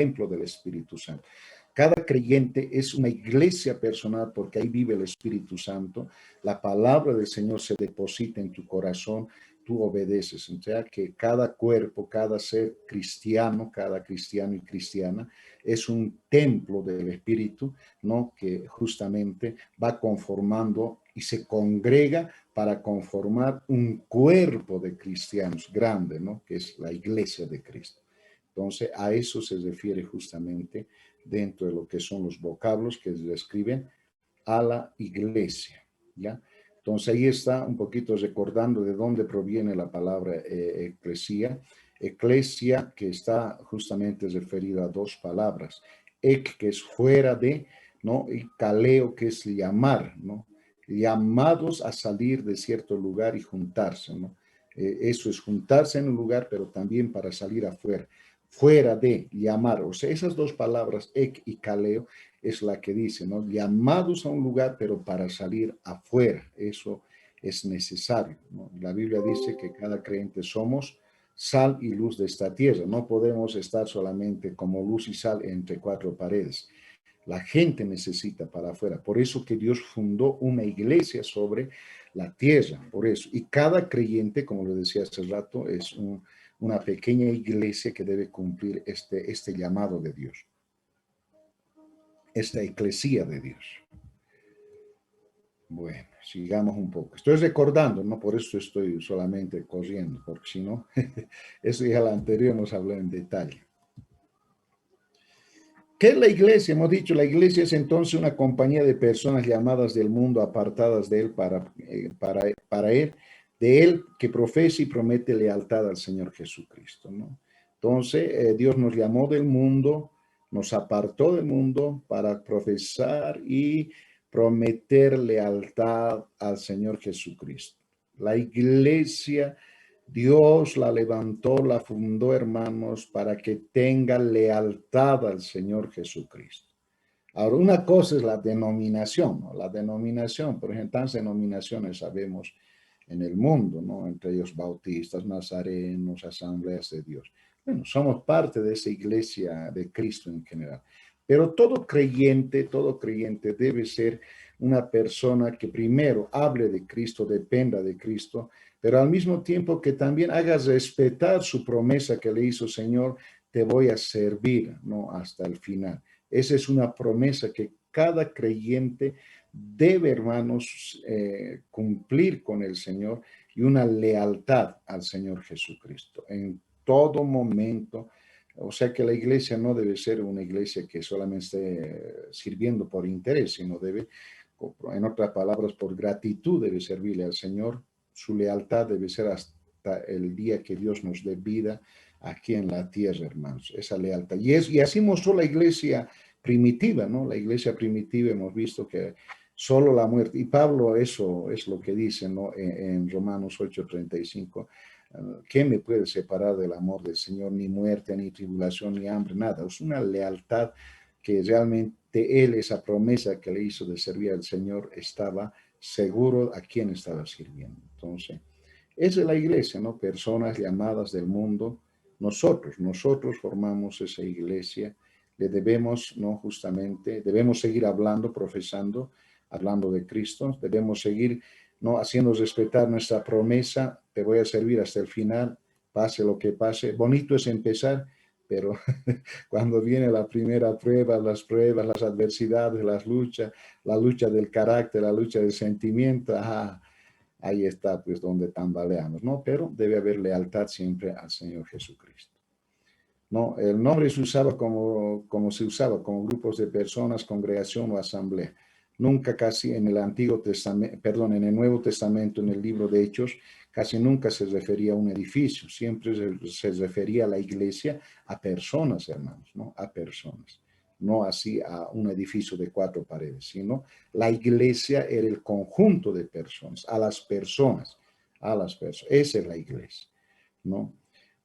templo del Espíritu Santo. Cada creyente es una iglesia personal porque ahí vive el Espíritu Santo. La palabra del Señor se deposita en tu corazón, tú obedeces. O sea que cada cuerpo, cada ser cristiano, cada cristiano y cristiana es un templo del Espíritu, ¿no? Que justamente va conformando y se congrega para conformar un cuerpo de cristianos grande, ¿no? Que es la iglesia de Cristo. Entonces, a eso se refiere justamente dentro de lo que son los vocablos que se describen a la iglesia, ¿ya? Entonces, ahí está un poquito recordando de dónde proviene la palabra eclesia. Eclesia, que está justamente referida a dos palabras. Ek, que es fuera de, ¿no? Y kaleo, que es llamar, ¿no? Llamados a salir de cierto lugar y juntarse, ¿no? Eso es juntarse en un lugar, pero también para salir afuera. Fuera de, llamar. O sea, esas dos palabras, ek y kaleo, es la que dice, ¿no? Llamados a un lugar, pero para salir afuera. Eso es necesario, ¿no? La Biblia dice que cada creyente somos sal y luz de esta tierra. No podemos estar solamente como luz y sal entre cuatro paredes. La gente necesita para afuera. Por eso que Dios fundó una iglesia sobre la tierra. Por eso. Y cada creyente, como lo decía hace rato, es una pequeña iglesia que debe cumplir este llamado de Dios. Esta eclesía de Dios. Bueno, sigamos un poco. Estoy recordando, ¿no? Por eso estoy solamente corriendo, porque si no, eso ya la anterior nos habló en detalle. ¿Qué es la iglesia? Hemos dicho, la iglesia es entonces una compañía de personas llamadas del mundo, apartadas de él para él, de él que profesa y promete lealtad al Señor Jesucristo, ¿no? Entonces, Dios nos llamó del mundo, nos apartó del mundo para profesar y prometer lealtad al Señor Jesucristo. La iglesia, Dios la levantó, la fundó, hermanos, para que tenga lealtad al Señor Jesucristo. Ahora, una cosa es la denominación, ¿no? La denominación, por ejemplo, tantas denominaciones sabemos en el mundo, ¿no? Entre ellos bautistas, nazarenos, asambleas de Dios. Bueno, somos parte de esa iglesia de Cristo en general. Pero todo creyente debe ser una persona que primero hable de Cristo, dependa de Cristo, pero al mismo tiempo que también haga respetar su promesa que le hizo, Señor, te voy a servir, ¿no? Hasta el final. Esa es una promesa que cada creyente debe, hermanos, cumplir con el Señor y una lealtad al Señor Jesucristo en todo momento. O sea que la iglesia no debe ser una iglesia que solamente esté sirviendo por interés, sino debe, en otras palabras, por gratitud debe servirle al Señor. Su lealtad debe ser hasta el día que Dios nos dé vida aquí en la tierra, hermanos, esa lealtad. Y así mostró la iglesia primitiva, ¿no? La iglesia primitiva hemos visto que solo la muerte, y Pablo eso es lo que dice, ¿no? En Romanos 8:35, ¿qué me puede separar del amor del Señor? Ni muerte, ni tribulación, ni hambre, nada. Es una lealtad que realmente él, esa promesa que le hizo de servir al Señor, estaba seguro a quién estaba sirviendo. Entonces, esa es la iglesia, ¿no? Personas llamadas del mundo. Nosotros formamos esa iglesia. Le debemos, ¿no? Justamente, debemos seguir hablando, profesando, hablando de Cristo. Debemos seguir, ¿no? Haciendo respetar nuestra promesa. Te voy a servir hasta el final, pase lo que pase. Bonito es empezar, pero cuando viene la primera prueba, las adversidades, las luchas, la lucha del carácter, la lucha del sentimiento, ahí está pues donde tambaleamos, ¿no? Pero debe haber lealtad siempre al Señor Jesucristo. No, el nombre se usaba como se usaba, como grupos de personas, congregación o asamblea. Nunca casi en el Antiguo Testamento, perdón, en el Nuevo Testamento, en el libro de Hechos, casi nunca se refería a un edificio, siempre se refería a la iglesia, a personas, hermanos, ¿no? A personas. No así a un edificio de 4 paredes, sino la iglesia era el conjunto de personas, a las personas, Esa es la iglesia, ¿no?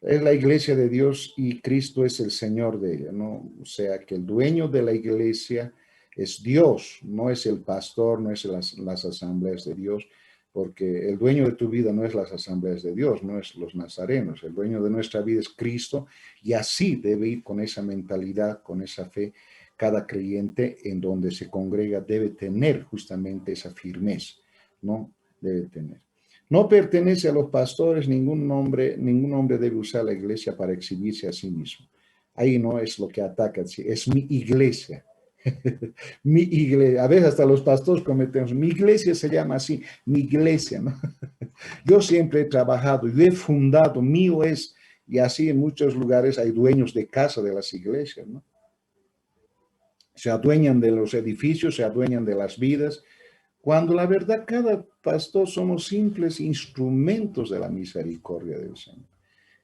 Es la iglesia de Dios y Cristo es el Señor de ella, ¿no? O sea que el dueño de la iglesia es Dios, no es el pastor, no es las asambleas de Dios. porque el dueño de tu vida no es las asambleas de Dios, no es los nazarenos, el dueño de nuestra vida es Cristo, y así debe ir con esa mentalidad, con esa fe. Cada creyente en donde se congrega debe tener justamente esa firmeza, ¿no? Debe tener. No pertenece a los pastores, ningún hombre debe usar la iglesia para exhibirse a sí mismo. Ahí no es lo que ataca, es mi iglesia. Mi iglesia, a veces hasta los pastores cometemos, mi iglesia se llama así, mi iglesia, ¿no? Yo siempre he trabajado, yo he fundado, mío es, y así en muchos lugares hay dueños de casa de las iglesias, ¿no? Se adueñan de los edificios, se adueñan de las vidas, cuando la verdad cada pastor somos simples instrumentos de la misericordia del Señor.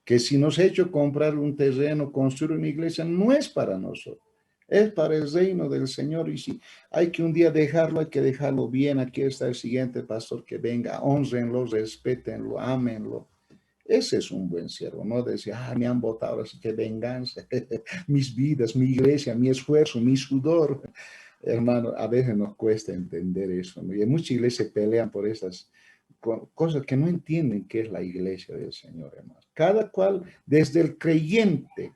Que si nos ha hecho comprar un terreno, construir una iglesia, no es para nosotros, es para el reino del Señor. Y si hay que un día dejarlo, hay que dejarlo bien. Aquí está el siguiente pastor que venga, honrenlo, respétenlo, ámenlo. Ese es un buen siervo, no decir, me han votado, así que venganza, mis vidas, mi iglesia, mi esfuerzo, mi sudor. Hermano, a veces nos cuesta entender eso, ¿no? Y en muchas iglesias pelean por esas cosas que no entienden qué es la iglesia del Señor, hermano. Cada cual, desde el creyente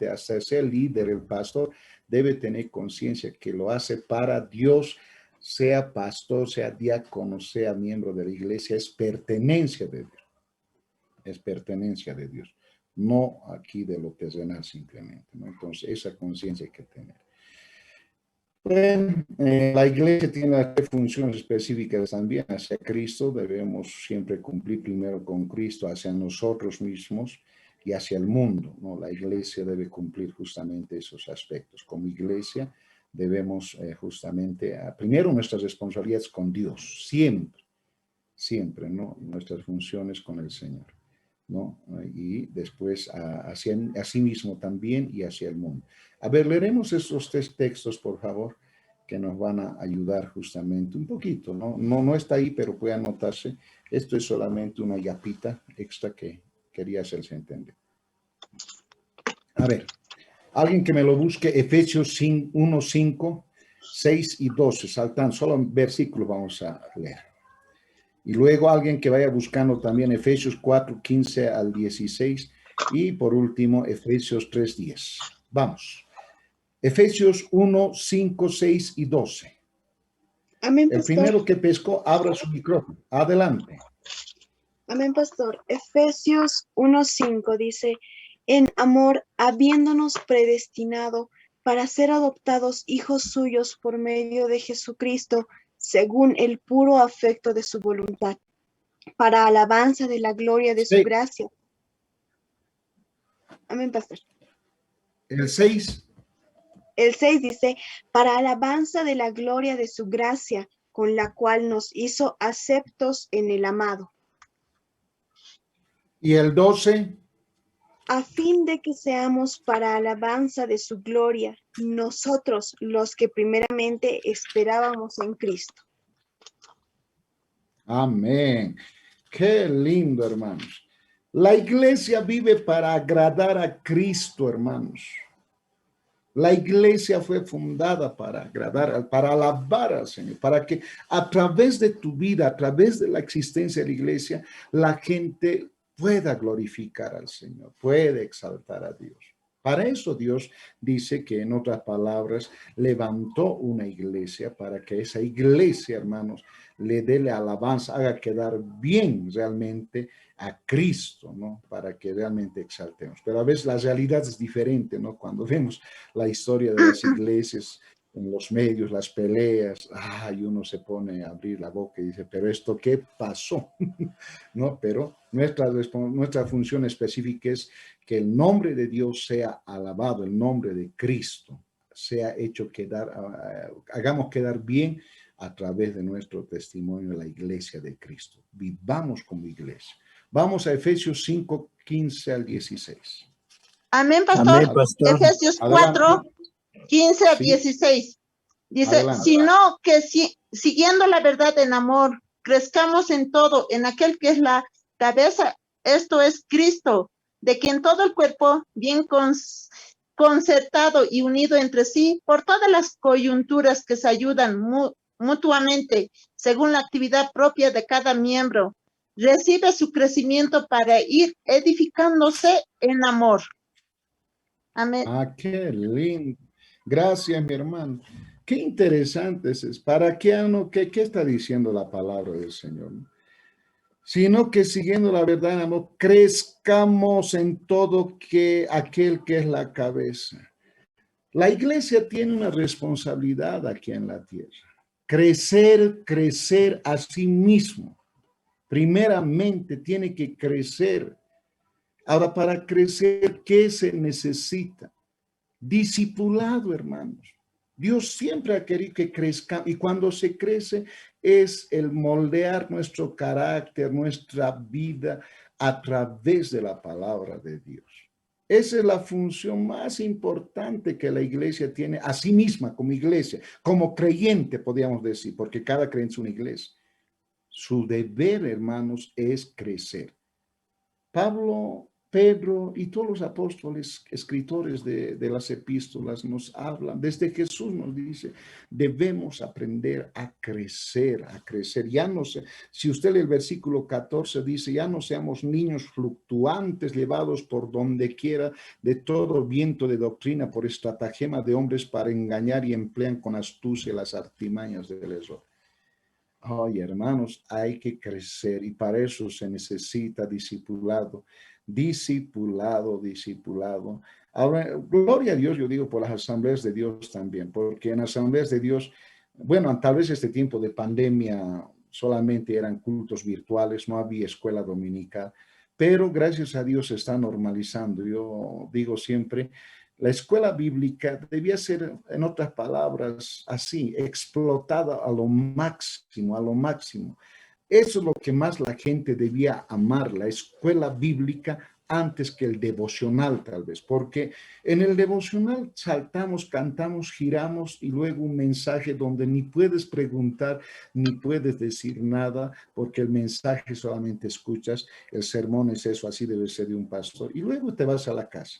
hasta ser líder, el pastor, debe tener conciencia que lo hace para Dios, sea pastor, sea diácono, sea miembro de la iglesia, es pertenencia de Dios. Es pertenencia de Dios, no aquí de lo terrenal simplemente, ¿no? Entonces, esa conciencia hay que tener. Bueno, la iglesia tiene tres funciones específicas también. Hacia Cristo debemos siempre cumplir primero con Cristo, hacia nosotros mismos y hacia el mundo, ¿no? La iglesia debe cumplir justamente esos aspectos. Como iglesia debemos justamente, primero nuestras responsabilidades con Dios, siempre, ¿no? Nuestras funciones con el Señor, ¿no? Y después hacia sí mismo también y hacia el mundo. A ver, leeremos estos tres textos, por favor, que nos van a ayudar justamente un poquito, ¿no? No está ahí, pero puede anotarse. Esto es solamente una yapita extra que quería hacerse entender. A ver, alguien que me lo busque, Efesios 1, 5, 6 y 12, saltan, solo versículos vamos a leer. Y luego alguien que vaya buscando también Efesios 4, 15 al 16. Y por último, Efesios 3, 10. Vamos. Efesios 1, 5, 6 y 12. Amén, El pastor. primero que pescó, abra su micrófono. Adelante. Amén, pastor. Efesios 1:5 dice, en amor, habiéndonos predestinado para ser adoptados hijos suyos por medio de Jesucristo, según el puro afecto de su voluntad, para alabanza de la gloria de su gracia. Amén, pastor. El 6. El 6 dice, para alabanza de la gloria de su gracia, con la cual nos hizo aceptos en el amado. Y el 12. A fin de que seamos para alabanza de su gloria, nosotros los que primeramente esperábamos en Cristo. Amén. Qué lindo, hermanos. La iglesia vive para agradar a Cristo, hermanos. La iglesia fue fundada para agradar, para alabar al Señor, para que a través de tu vida, a través de la existencia de la iglesia, la gente pueda glorificar al Señor, puede exaltar a Dios. Para eso Dios dice que, en otras palabras, levantó una iglesia para que esa iglesia, hermanos, le dé la alabanza, haga quedar bien realmente a Cristo, ¿no? Para que realmente exaltemos. Pero a veces la realidad es diferente, ¿no? Cuando vemos la historia de las iglesias en los medios, las peleas, y uno se pone a abrir la boca y dice, pero ¿esto qué pasó? ¿No? Pero nuestra función específica es que el nombre de Dios sea alabado, el nombre de Cristo sea hecho hagamos quedar bien a través de nuestro testimonio de la iglesia de Cristo. Vivamos como iglesia. Vamos a Efesios 5, 15 al 16. Amén, pastor. Amén, pastor. Efesios 4, 15 a 16. Dice, adelante. sino que siguiendo la verdad en amor, crezcamos en todo, en aquel que es la cabeza, esto es Cristo, de quien todo el cuerpo, bien concertado y unido entre sí, por todas las coyunturas que se ayudan mutuamente, según la actividad propia de cada miembro. Recibe su crecimiento para ir edificándose en amor. Amén. Ah, qué lindo. Gracias, mi hermano. Qué interesante es. ¿Para qué, qué está diciendo la palabra del Señor? Sino que siguiendo la verdad en amor, crezcamos en todo que aquel que es la cabeza. La iglesia tiene una responsabilidad aquí en la tierra. Crecer a sí mismo. Primeramente tiene que crecer. Ahora, para crecer, ¿qué se necesita? Discipulado, hermanos. Dios siempre ha querido que crezca y cuando se crece es el moldear nuestro carácter, nuestra vida a través de la palabra de Dios. Esa es la función más importante que la iglesia tiene a sí misma como iglesia, como creyente, podríamos decir, porque cada creyente es una iglesia. Su deber, hermanos, es crecer. Pablo, Pedro y todos los apóstoles, escritores de las epístolas nos hablan, desde Jesús nos dice, debemos aprender a crecer, a crecer. Ya no sé, si usted lee el versículo 14, dice, ya no seamos niños fluctuantes, llevados por donde quiera de todo viento de doctrina, por estratagema de hombres para engañar y emplean con astucia las artimañas del error. Ay, hermanos, hay que crecer y para eso se necesita discipulado, discipulado. Ahora, gloria a Dios, yo digo, por las asambleas de Dios también, porque en asambleas de Dios, bueno, tal vez este tiempo de pandemia solamente eran cultos virtuales, no había escuela dominical, pero gracias a Dios se está normalizando. Yo digo siempre, la escuela bíblica debía ser, en otras palabras, así, explotada a lo máximo, a lo máximo. Eso es lo que más la gente debía amar, la escuela bíblica, antes que el devocional tal vez, porque en el devocional saltamos, cantamos, giramos y luego un mensaje donde ni puedes preguntar, ni puedes decir nada, porque el mensaje solamente escuchas, el sermón es eso, así debe ser de un pastor, y luego te vas a la casa.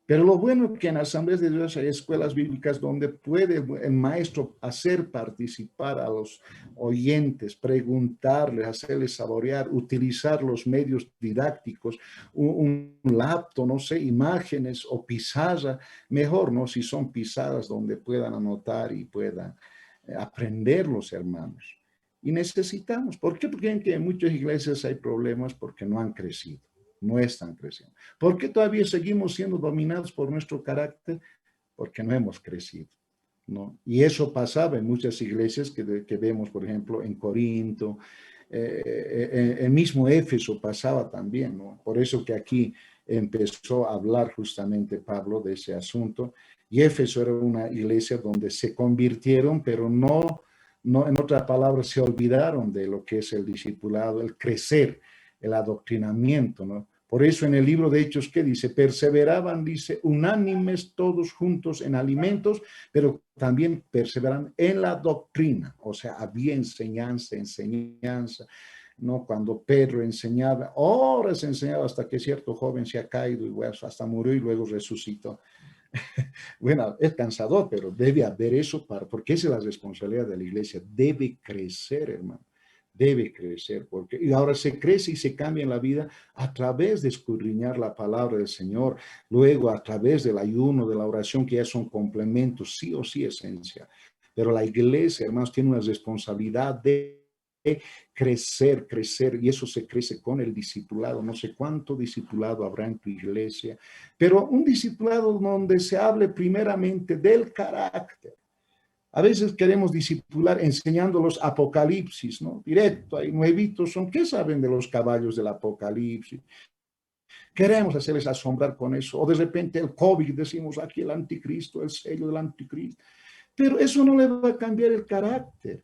Pero lo bueno es que en asambleas de Dios hay escuelas bíblicas donde puede el maestro hacer participar a los oyentes, preguntarles, hacerles saborear, utilizar los medios didácticos, un laptop, no sé, imágenes o pizarra, mejor, ¿no? Si son pizarras donde puedan anotar y puedan aprender los hermanos. Y necesitamos, ¿por qué? Porque en muchas iglesias hay problemas porque no han crecido. No están creciendo. ¿Por qué todavía seguimos siendo dominados por nuestro carácter? Porque no hemos crecido, ¿no? Y eso pasaba en muchas iglesias que vemos, por ejemplo, en Corinto, en mismo Éfeso pasaba también, ¿no? Por eso que aquí empezó a hablar justamente Pablo de ese asunto. Y Éfeso era una iglesia donde se convirtieron, pero no, en otras palabras, se olvidaron de lo que es el discipulado, el crecer, el adoctrinamiento, ¿no? Por eso en el libro de Hechos, ¿qué dice? Perseveraban, dice, unánimes todos juntos en alimentos, pero también perseveran en la doctrina. O sea, había enseñanza, ¿no? Cuando Pedro enseñaba, horas enseñaba hasta que cierto joven se ha caído y bueno, hasta murió y luego resucitó. Bueno, es cansador, pero debe haber eso porque esa es la responsabilidad de la iglesia. Debe crecer, hermano. Debe crecer, porque y ahora se crece y se cambia en la vida a través de escudriñar la palabra del Señor, luego a través del ayuno, de la oración, que ya son complementos, sí o sí esencial. Pero la iglesia, hermanos, tiene una responsabilidad de crecer, y eso se crece con el discipulado. No sé cuánto discipulado habrá en tu iglesia, pero un discipulado donde se hable primeramente del carácter. A veces queremos discipular enseñándolos Apocalipsis, ¿no? Directo, hay nuevitos, son, ¿qué saben de los caballos del Apocalipsis? Queremos hacerles asombrar con eso. O de repente el COVID, decimos aquí el anticristo, el sello del anticristo. Pero eso no le va a cambiar el carácter.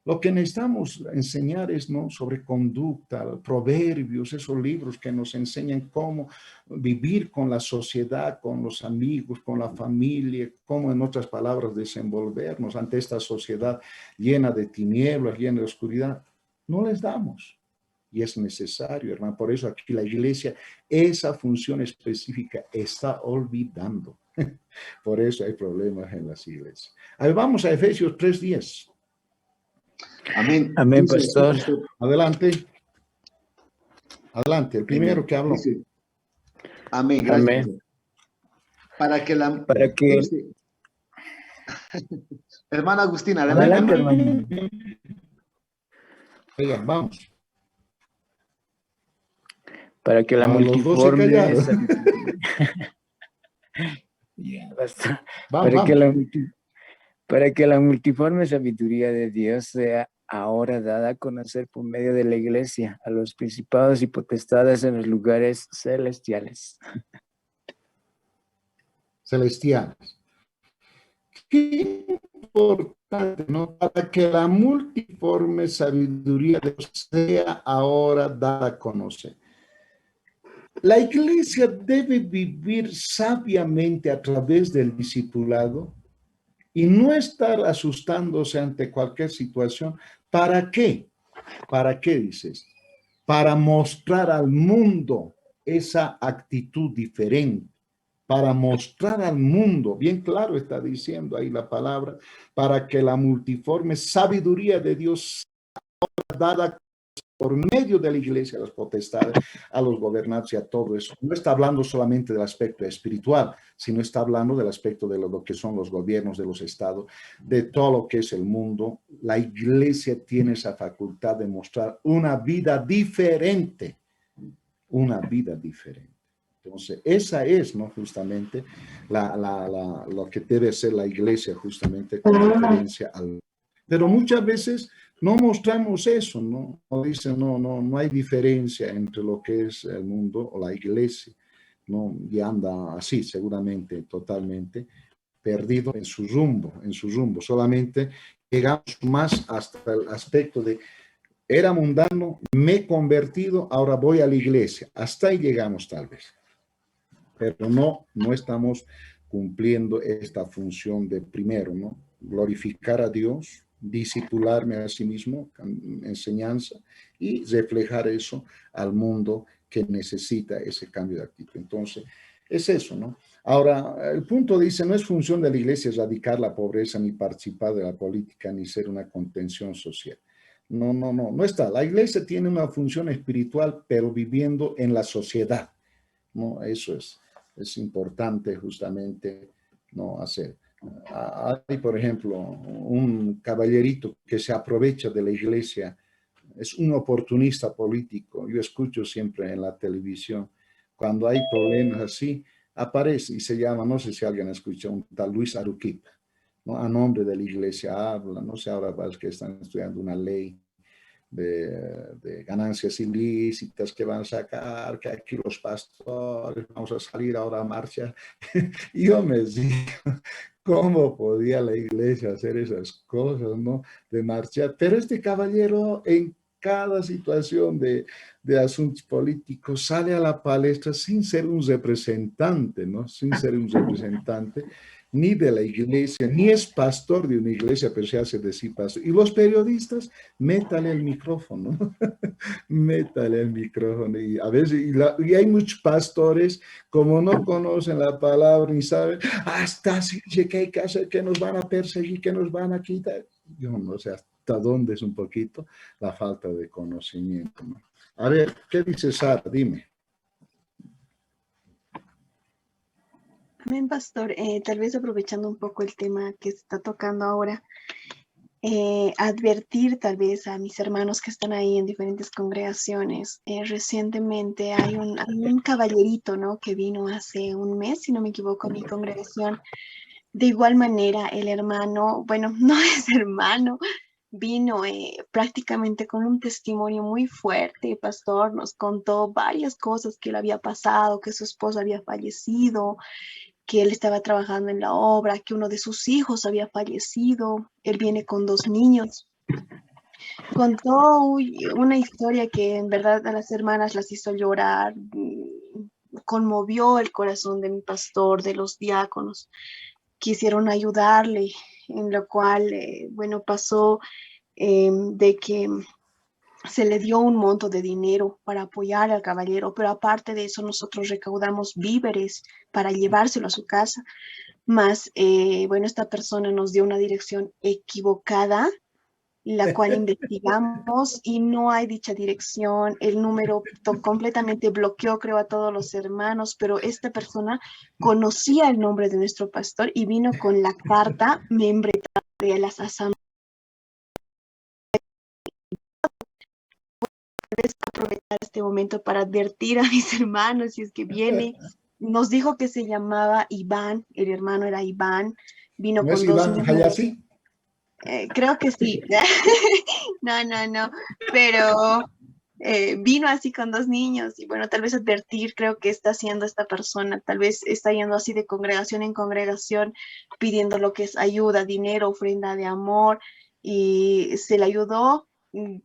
Lo que necesitamos enseñar es, ¿no?, sobre conducta, proverbios, esos libros que nos enseñan cómo vivir con la sociedad, con los amigos, con la familia, cómo, en otras palabras, desenvolvernos ante esta sociedad llena de tinieblas, llena de oscuridad. No les damos. Y es necesario, hermano. Por eso aquí la iglesia, esa función específica está olvidando. Por eso hay problemas en las iglesias. A ver, vamos a Efesios 3:10. Amén. Amén, Dice, sí, pastor. pastor. Adelante. Adelante, el primero que habló. Dice, amén, gracias. Amén. Pastor. Para que, Para que, dice, hermana Agustina, adelante, Amén. hermano. Oiga, vamos. Para que la Los dos se multiforme callaron. Ya, pastor. Vamos, Para que vamos. para que la multiforme sabiduría de Dios sea ahora dada a conocer por medio de la iglesia a los principados y potestades en los lugares celestiales. Celestiales. Qué importante, ¿no? Para que la multiforme sabiduría de Dios sea ahora dada a conocer. La iglesia debe vivir sabiamente a través del discipulado y no estar asustándose ante cualquier situación. ¿Para qué? ¿Para qué dices? Para mostrar al mundo esa actitud diferente, para mostrar al mundo, bien claro está diciendo ahí la palabra, para que la multiforme sabiduría de Dios sea dada por medio de la iglesia, a las potestades, a los gobernantes y a todo eso. No está hablando solamente del aspecto espiritual, sino está hablando del aspecto de lo que son los gobiernos de los estados, de todo lo que es el mundo. La iglesia tiene esa facultad de mostrar una vida diferente, una vida diferente. Entonces, esa es, ¿no? Justamente lo que debe ser la iglesia, justamente con referencia al... Pero muchas veces no mostramos eso, ¿no? O dicen, no hay diferencia entre lo que es el mundo o la iglesia, ¿no? Y anda así, seguramente, totalmente perdido en su rumbo. Solamente llegamos más hasta el aspecto de, era mundano, me he convertido, ahora voy a la iglesia. Hasta ahí llegamos tal vez. Pero no estamos cumpliendo esta función de primero, ¿no? Glorificar a Dios, discipularme a sí mismo, enseñanza, y reflejar eso al mundo que necesita ese cambio de actitud. Entonces, es eso, ¿no? Ahora, el punto dice, no es función de la iglesia erradicar la pobreza, ni participar de la política, ni ser una contención social. No está. La iglesia tiene una función espiritual, pero viviendo en la sociedad, ¿no? Eso es importante justamente no hacer. Hay, por ejemplo, un caballerito que se aprovecha de la iglesia, es un oportunista político. Yo escucho siempre en la televisión, cuando hay problemas así, aparece y se llama, no sé si alguien escucha, un tal Luis Aruquip, ¿no? A nombre de la iglesia habla, no sé, ahora es que están estudiando una ley de ganancias ilícitas que van a sacar, que aquí los pastores vamos a salir ahora a marcha. Y yo me digo, ¿cómo podía la iglesia hacer esas cosas, no? De marchar. Pero este caballero en cada situación de asuntos políticos sale a la palestra sin ser un representante, ¿no? Sin ser un representante ni de la iglesia, ni es pastor de una iglesia, pero se hace decir pastor. Y los periodistas, métale el micrófono, métale el micrófono. Y a veces, y hay muchos pastores, como no conocen la palabra ni saben, hasta así que hay que hacer, que nos van a perseguir, que nos van a quitar. Yo no sé hasta dónde es un poquito la falta de conocimiento, ¿no? A ver, ¿qué dice Sara? Dime. Amén, pastor. Tal vez aprovechando un poco el tema que se está tocando ahora, advertir tal vez a mis hermanos que están ahí en diferentes congregaciones. Recientemente hay un caballerito, ¿no? Que vino hace un mes, si no me equivoco, a mi congregación. De igual manera, el hermano, bueno, no es hermano, vino prácticamente con un testimonio muy fuerte. Pastor nos contó varias cosas que le había pasado, que su esposa había fallecido, que él estaba trabajando en la obra, que uno de sus hijos había fallecido. Él viene con 2 niños. Contó una historia que en verdad a las hermanas las hizo llorar, conmovió el corazón de mi pastor, de los diáconos. Quisieron ayudarle, en lo cual, bueno, pasó de que se le dio un monto de dinero para apoyar al caballero, pero aparte de eso nosotros recaudamos víveres para llevárselo a su casa, más, bueno, esta persona nos dio una dirección equivocada la cual investigamos y no hay dicha dirección. El número completamente bloqueó, creo, a todos los hermanos, pero esta persona conocía el nombre de nuestro pastor y vino con la carta membretada de las asambleas. Aprovechar este momento para advertir a mis hermanos si es que viene. Nos dijo que se llamaba Iván, el hermano era Iván, vino ¿No con es 2 Iván niños. Hayasi? Creo que sí. No, pero vino así con 2 niños y bueno, tal vez advertir, creo que está haciendo esta persona, tal vez está yendo así de congregación en congregación pidiendo lo que es ayuda, dinero, ofrenda de amor y se le ayudó,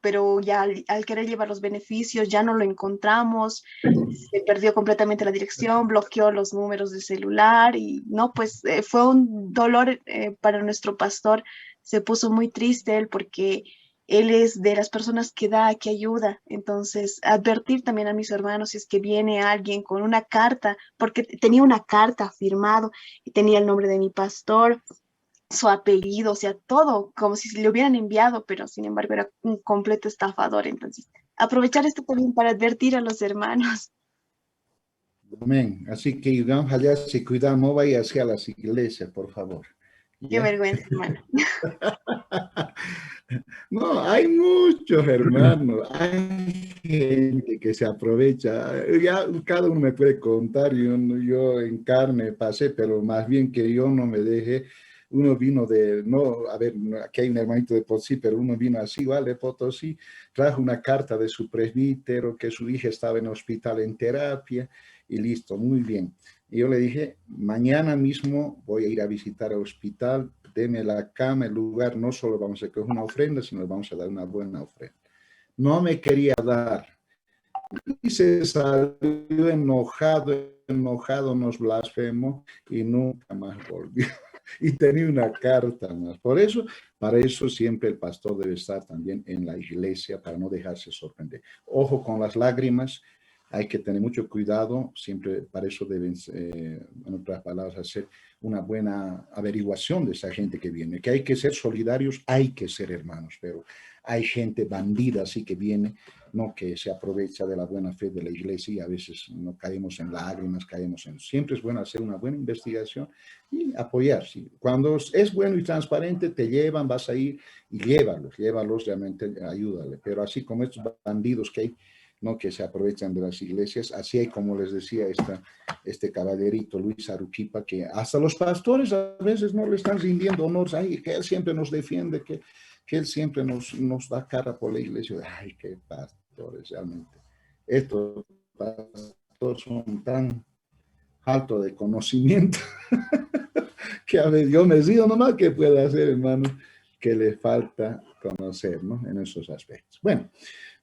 pero ya al querer llevar los beneficios ya no lo encontramos, se perdió completamente la dirección, bloqueó los números de celular y no, pues fue un dolor para nuestro pastor, se puso muy triste él porque él es de las personas que da, que ayuda. Entonces, advertir también a mis hermanos si es que viene alguien con una carta, porque tenía una carta firmado y tenía el nombre de mi pastor, su apellido, o sea, todo, como si se le hubieran enviado, pero sin embargo era un completo estafador. Entonces, aprovechar esto también para advertir a los hermanos. Amén. Así que Iván Hayasi, cuidado, no vaya hacia las iglesias, por favor. Qué ¿Ya? vergüenza, hermano. No, hay muchos hermanos, hay gente que se aprovecha. Ya cada uno me puede contar, yo en carne pasé, pero más bien que yo no me dejé. Uno vino de, no, a ver, aquí hay un hermanito de Potosí, pero uno vino así, igual de Potosí, trajo una carta de su presbítero que su hija estaba en hospital en terapia y listo, muy bien. Y yo le dije, mañana mismo voy a ir a visitar el hospital, deme la cama, el lugar, no solo vamos a coger una ofrenda, sino vamos a dar una buena ofrenda. No me quería dar. Y se salió enojado, nos blasfemó y nunca más volvió. Y tenía una carta más. Para eso siempre el pastor debe estar también en la iglesia para no dejarse sorprender. Ojo con las lágrimas, hay que tener mucho cuidado, siempre para eso deben, en otras palabras, hacer una buena averiguación de esa gente que viene. Que hay que ser solidarios, hay que ser hermanos, pero hay gente bandida así que viene, no, que se aprovecha de la buena fe de la iglesia y a veces no caemos en lágrimas, caemos en... Siempre es bueno hacer una buena investigación y apoyar. ¿Sí? Cuando es bueno y transparente, te llevan, vas a ir y llévalos, realmente ayúdale. Pero así como estos bandidos que hay, ¿no? Que se aprovechan de las iglesias, así hay, como les decía, este caballerito Luis Aruquipa, que hasta los pastores a veces no le están rindiendo honores, ay, que él siempre nos defiende, que él siempre nos da cara por la iglesia. Ay, qué pastores, realmente. Estos pastores son tan altos de conocimiento que a ver, yo me digo nomás que puede hacer, hermano, que le falta conocer, ¿no? En esos aspectos. Bueno,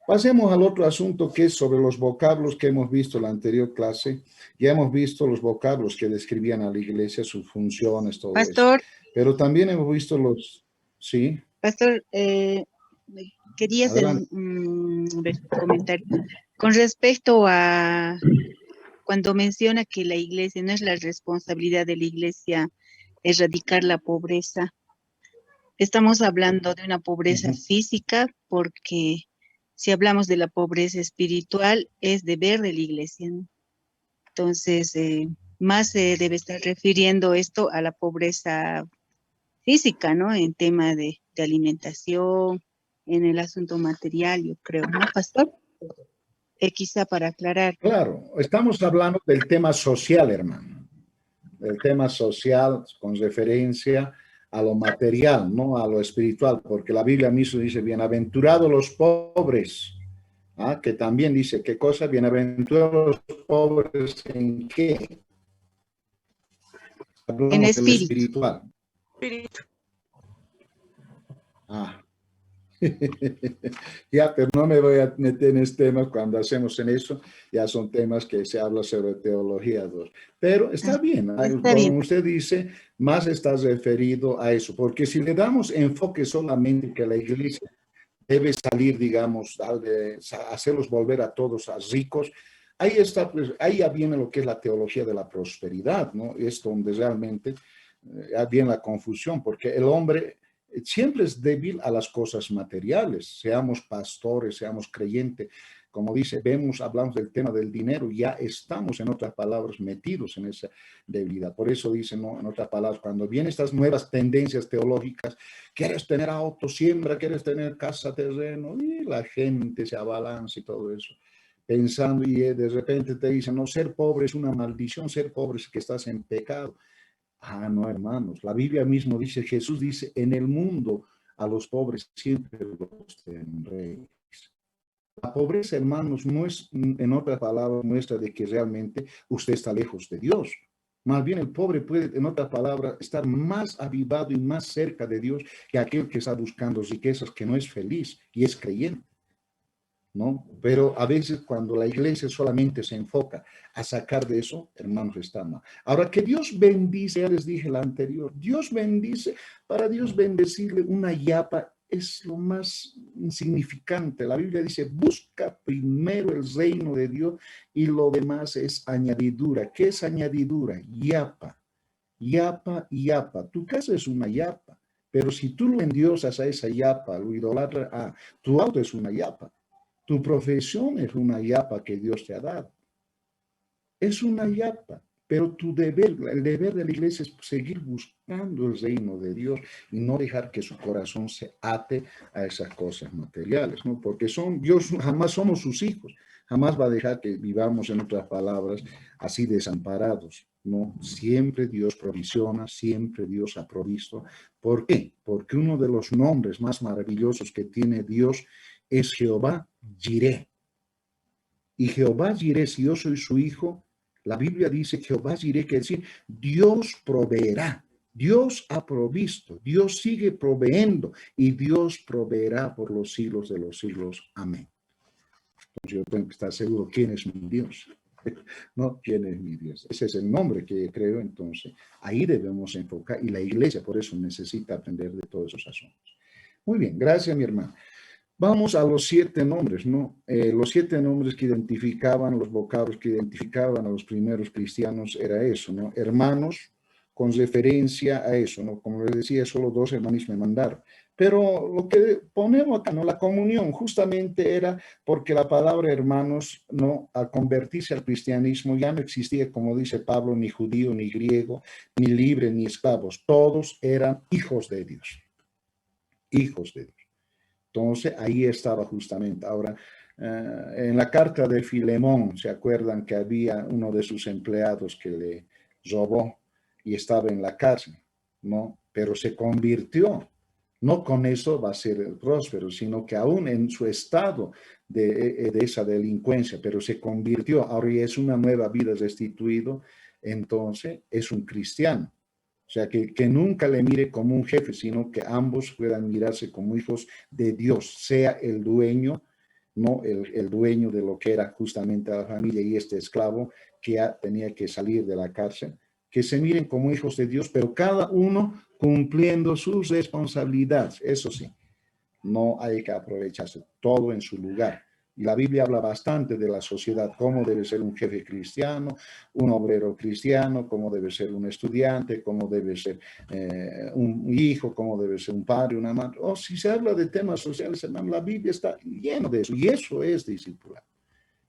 pasemos al otro asunto que es sobre los vocablos que hemos visto en la anterior clase. Ya hemos visto los vocablos que describían a la iglesia, sus funciones, todo eso. Pastor, Pero también hemos visto los... Sí, Pastor, quería hacer adelante. un comentario con respecto a cuando menciona que la iglesia no es la responsabilidad de la iglesia erradicar la pobreza. Estamos hablando de una pobreza física porque si hablamos de la pobreza espiritual es deber de la iglesia, ¿no? Entonces, más se debe estar refiriendo esto a la pobreza física, ¿no? En tema de alimentación, en el asunto material, yo creo, ¿no, Pastor? Quizá para aclarar. Claro, estamos hablando del tema social, hermano. Del tema social con referencia a lo material, no a lo espiritual, porque la Biblia misma dice, bienaventurados los pobres, ¿ah? Que también dice, ¿qué cosa? Bienaventurados los pobres, ¿en qué? En Hablamos del espíritu. espiritual. Ah. Ya, pero no me voy a meter en este tema cuando hacemos en eso, ya son temas que se habla sobre teología 2. Pero está bien, Está como bien. usted dice, más está referido a eso, porque si le damos enfoque solamente que la iglesia debe salir, digamos, hacerlos volver a todos a ricos, ahí está, pues, ahí ya viene lo que es la teología de la prosperidad, ¿no? Es donde realmente ya viene la confusión, porque el hombre siempre es débil a las cosas materiales, seamos pastores, seamos creyentes. Como dice, hablamos del tema del dinero, ya estamos, en otras palabras, metidos en esa debilidad. Por eso dice, ¿no? En otras palabras, cuando vienen estas nuevas tendencias teológicas, quieres tener auto, siembra, quieres tener casa, terreno, y la gente se abalanza y todo eso, pensando, y de repente te dicen, no, ser pobre es una maldición, ser pobre es que estás en pecado. Ah, no, hermanos, la Biblia mismo dice, Jesús dice, en el mundo a los pobres siempre los tendréis. La pobreza, hermanos, no es, en otras palabras, muestra de que realmente usted está lejos de Dios. Más bien el pobre puede, en otras palabras, estar más avivado y más cerca de Dios que aquel que está buscando riquezas, que no es feliz y es creyente, ¿no? Pero a veces cuando la iglesia solamente se enfoca a sacar de eso, hermanos, está mal. Ahora, que Dios bendice, ya les dije la anterior, Dios bendice, para Dios bendecirle una yapa es lo más insignificante. La Biblia dice, busca primero el reino de Dios y lo demás es añadidura. ¿Qué es añadidura? Yapa, yapa, yapa. Tu casa es una yapa, pero si tú lo endiosas a esa yapa, lo idolatras, tu auto es una yapa. Tu profesión es una yapa que Dios te ha dado. Es una yapa, pero tu deber, el deber de la iglesia es seguir buscando el reino de Dios y no dejar que su corazón se ate a esas cosas materiales, ¿no? Porque Dios jamás somos sus hijos, jamás va a dejar que vivamos, en otras palabras, así desamparados, ¿no? Siempre Dios provisiona, siempre Dios ha provisto. ¿Por qué? Porque uno de los nombres más maravillosos que tiene Dios es Jehová Jireh. Y Jehová Jireh, si yo soy su hijo, la Biblia dice Jehová Jireh, que decir, Dios proveerá. Dios ha provisto, Dios sigue proveyendo y Dios proveerá por los siglos de los siglos. Amén. Entonces yo tengo que estar seguro quién es mi Dios. No, quién es mi Dios. Ese es el nombre que creo, entonces ahí debemos enfocar y la iglesia por eso necesita aprender de todos esos asuntos. Muy bien, gracias mi hermano. Vamos a los 7 nombres, ¿no? Los 7 nombres que identificaban, los vocablos que identificaban a los primeros cristianos era eso, ¿no? Hermanos, con referencia a eso, ¿no? Como les decía, solo 2 hermanos me mandaron. Pero lo que ponemos acá, ¿no? La comunión justamente era porque la palabra hermanos, ¿no? Al convertirse al cristianismo ya no existía, como dice Pablo, ni judío, ni griego, ni libre, ni esclavos. Todos eran hijos de Dios. Hijos de Dios. Entonces, ahí estaba justamente. Ahora, en la carta de Filemón, ¿se acuerdan que había uno de sus empleados que le robó y estaba en la cárcel? ¿No? Pero se convirtió. No con eso va a ser próspero, sino que aún en su estado de esa delincuencia, pero se convirtió. Ahora ya es una nueva vida restituido, entonces es un cristiano. O sea, que nunca le mire como un jefe, sino que ambos puedan mirarse como hijos de Dios, sea el dueño, no el dueño de lo que era justamente la familia y este esclavo que ya tenía que salir de la cárcel, que se miren como hijos de Dios, pero cada uno cumpliendo sus responsabilidades. Eso sí, no hay que aprovecharse, todo en su lugar. Y la Biblia habla bastante de la sociedad, cómo debe ser un jefe cristiano, un obrero cristiano, cómo debe ser un estudiante, cómo debe ser un hijo, cómo debe ser un padre, una madre. O si se habla de temas sociales, hermano, la Biblia está lleno de eso, y eso es discipular.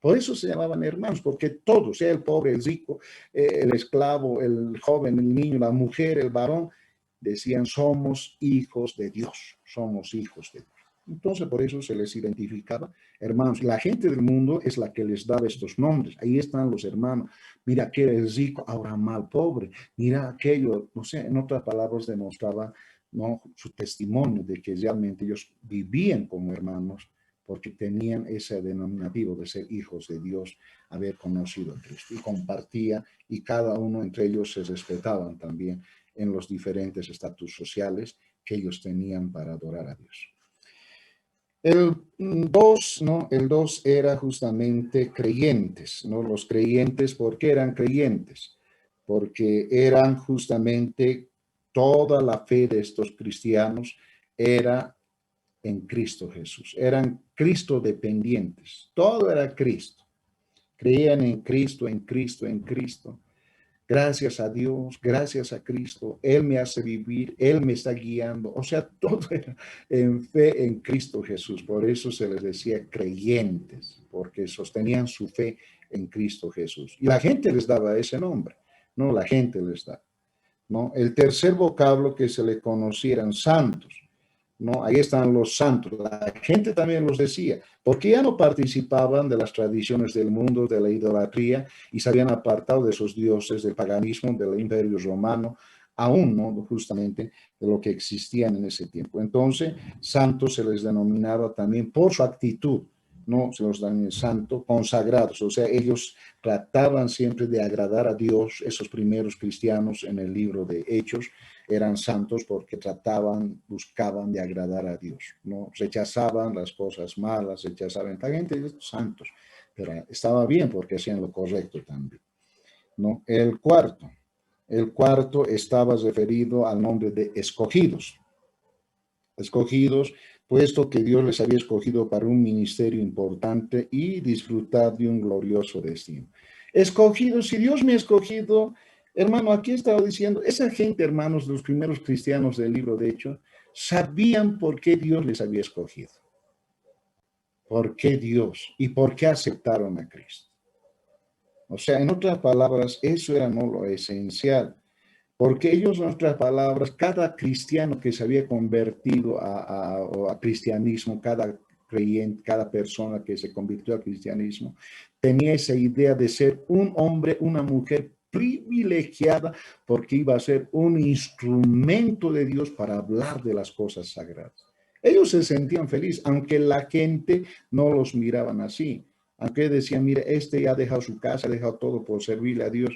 Por eso se llamaban hermanos, porque todos, sea el pobre, el rico, el esclavo, el joven, el niño, la mujer, el varón, decían, somos hijos de Dios, somos hijos de Dios. Entonces, por eso se les identificaba hermanos. La gente del mundo es la que les daba estos nombres. Ahí están los hermanos. Mira, aquel es rico, ahora mal, pobre. Mira aquello, no sé, en otras palabras demostraba, ¿no?, su testimonio de que realmente ellos vivían como hermanos porque tenían ese denominativo de ser hijos de Dios, haber conocido a Cristo. Y compartía, y cada uno entre ellos se respetaban también en los diferentes estatus sociales que ellos tenían para adorar a Dios. El 2, ¿no? El 2 era justamente creyentes, ¿no? Los creyentes, ¿por qué eran creyentes? Porque eran justamente toda la fe de estos cristianos era en Cristo Jesús. Eran Cristo dependientes. Todo era Cristo. Creían en Cristo, en Cristo, en Cristo. Gracias a Dios, gracias a Cristo, Él me hace vivir, Él me está guiando. O sea, todo era en fe en Cristo Jesús. Por eso se les decía creyentes, porque sostenían su fe en Cristo Jesús. Y la gente les daba ese nombre, ¿no? La gente les da, ¿no? El tercer vocablo que se le conocía eran santos, ¿no? Ahí están los santos. La gente también los decía, porque ya no participaban de las tradiciones del mundo, de la idolatría, y se habían apartado de esos dioses, del paganismo, del imperio romano, aún, ¿no? Justamente de lo que existían en ese tiempo. Entonces, santos se les denominaba también por su actitud, ¿no? Se los dan en santo, consagrados, o sea, ellos trataban siempre de agradar a Dios. Esos primeros cristianos en el libro de Hechos eran santos porque trataban, buscaban de agradar a Dios, ¿no? Rechazaban las cosas malas, rechazaban, la gente es santos, pero estaba bien porque hacían lo correcto también, ¿no? El cuarto estaba referido al nombre de escogidos. Escogidos, puesto que Dios les había escogido para un ministerio importante y disfrutar de un glorioso destino. Escogidos, si Dios me ha escogido, hermano, aquí estaba diciendo, esa gente, hermanos, los primeros cristianos del libro de Hechos, sabían por qué Dios les había escogido. ¿Por qué Dios? ¿Y por qué aceptaron a Cristo? O sea, en otras palabras, eso era no lo esencial. Porque ellos, en otras palabras, cada cristiano que se había convertido a cristianismo, cada creyente, cada persona que se convirtió al cristianismo, tenía esa idea de ser un hombre, una mujer privilegiada, porque iba a ser un instrumento de Dios para hablar de las cosas sagradas. Ellos se sentían felices, aunque la gente no los miraban así. Aunque decían, mire, este ya ha dejado su casa, ha dejado todo por servirle a Dios.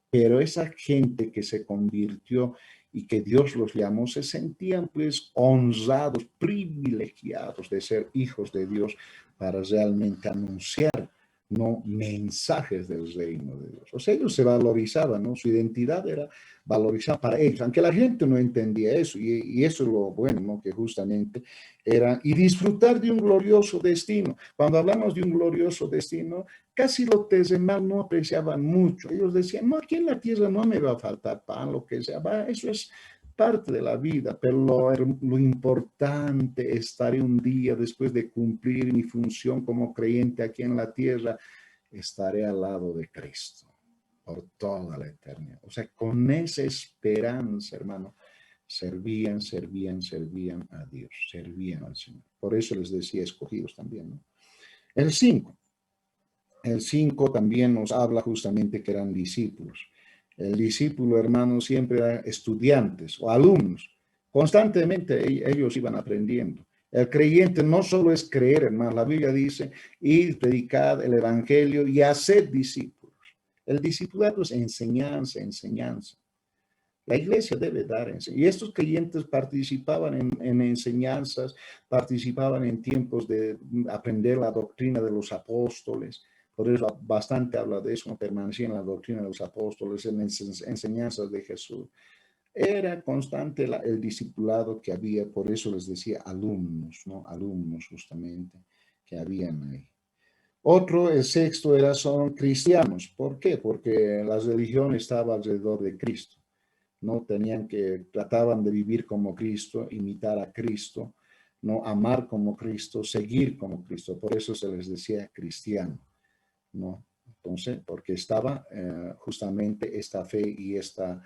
Pero esa gente que se convirtió y que Dios los llamó, se sentían pues honrados, privilegiados de ser hijos de Dios para realmente anunciar, ¿no? Mensajes del reino de Dios. O sea, ellos se valorizaban, ¿no? Su identidad era valorizada para ellos, aunque la gente no entendía eso, y eso es lo bueno, ¿no? Que justamente era, y disfrutar de un glorioso destino. Cuando hablamos de un glorioso destino, casi los demás no apreciaban mucho. Ellos decían, no, aquí en la tierra no me va a faltar pan, lo que sea, va, eso es parte de la vida, pero lo importante es estar un día después de cumplir mi función como creyente aquí en la tierra, estaré al lado de Cristo por toda la eternidad. O sea, con esa esperanza, hermano, servían a Dios, servían al Señor. Por eso les decía escogidos también, ¿no? El 5 también nos habla justamente que eran discípulos. El discípulo, hermano, siempre eran estudiantes o alumnos. Constantemente ellos iban aprendiendo. El creyente no solo es creer, hermano. La Biblia dice, ir, predicar el evangelio y hacer discípulos. El discipulado es enseñanza. La iglesia debe dar enseñanza. Y estos creyentes participaban en enseñanzas, participaban en tiempos de aprender la doctrina de los apóstoles. Por eso bastante habla de eso, no permanecía en la doctrina de los apóstoles, en enseñanzas de Jesús. Era constante el discipulado que había, por eso les decía alumnos, ¿no? Alumnos justamente que habían ahí. Otro, el sexto, son cristianos. ¿Por qué? Porque la religión estaba alrededor de Cristo, ¿no? Trataban de vivir como Cristo, imitar a Cristo, ¿no? Amar como Cristo, seguir como Cristo. Por eso se les decía cristiano, ¿no? Entonces, porque estaba justamente esta fe y esta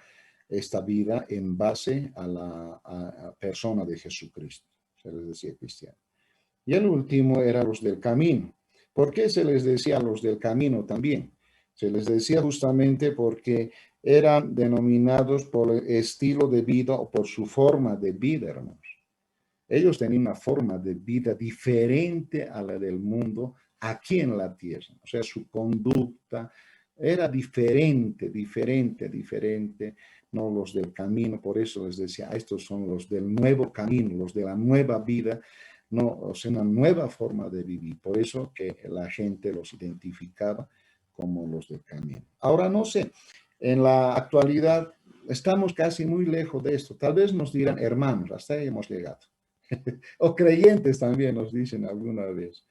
vida en base a la persona de Jesucristo. Se les decía cristiano. Y el último era los del camino. ¿Por qué se les decía los del camino también? Se les decía justamente porque eran denominados por el estilo de vida o por su forma de vida, hermanos. Ellos tenían una forma de vida diferente a la del mundo aquí en la tierra. O sea, su conducta era diferente, no los del camino. Por eso les decía, estos son los del nuevo camino, los de la nueva vida, no, o sea, una nueva forma de vivir. Por eso que la gente los identificaba como los del camino. Ahora no sé, en la actualidad estamos casi muy lejos de esto. Tal vez nos dirán hermanos, hasta ahí hemos llegado. O creyentes también nos dicen alguna vez.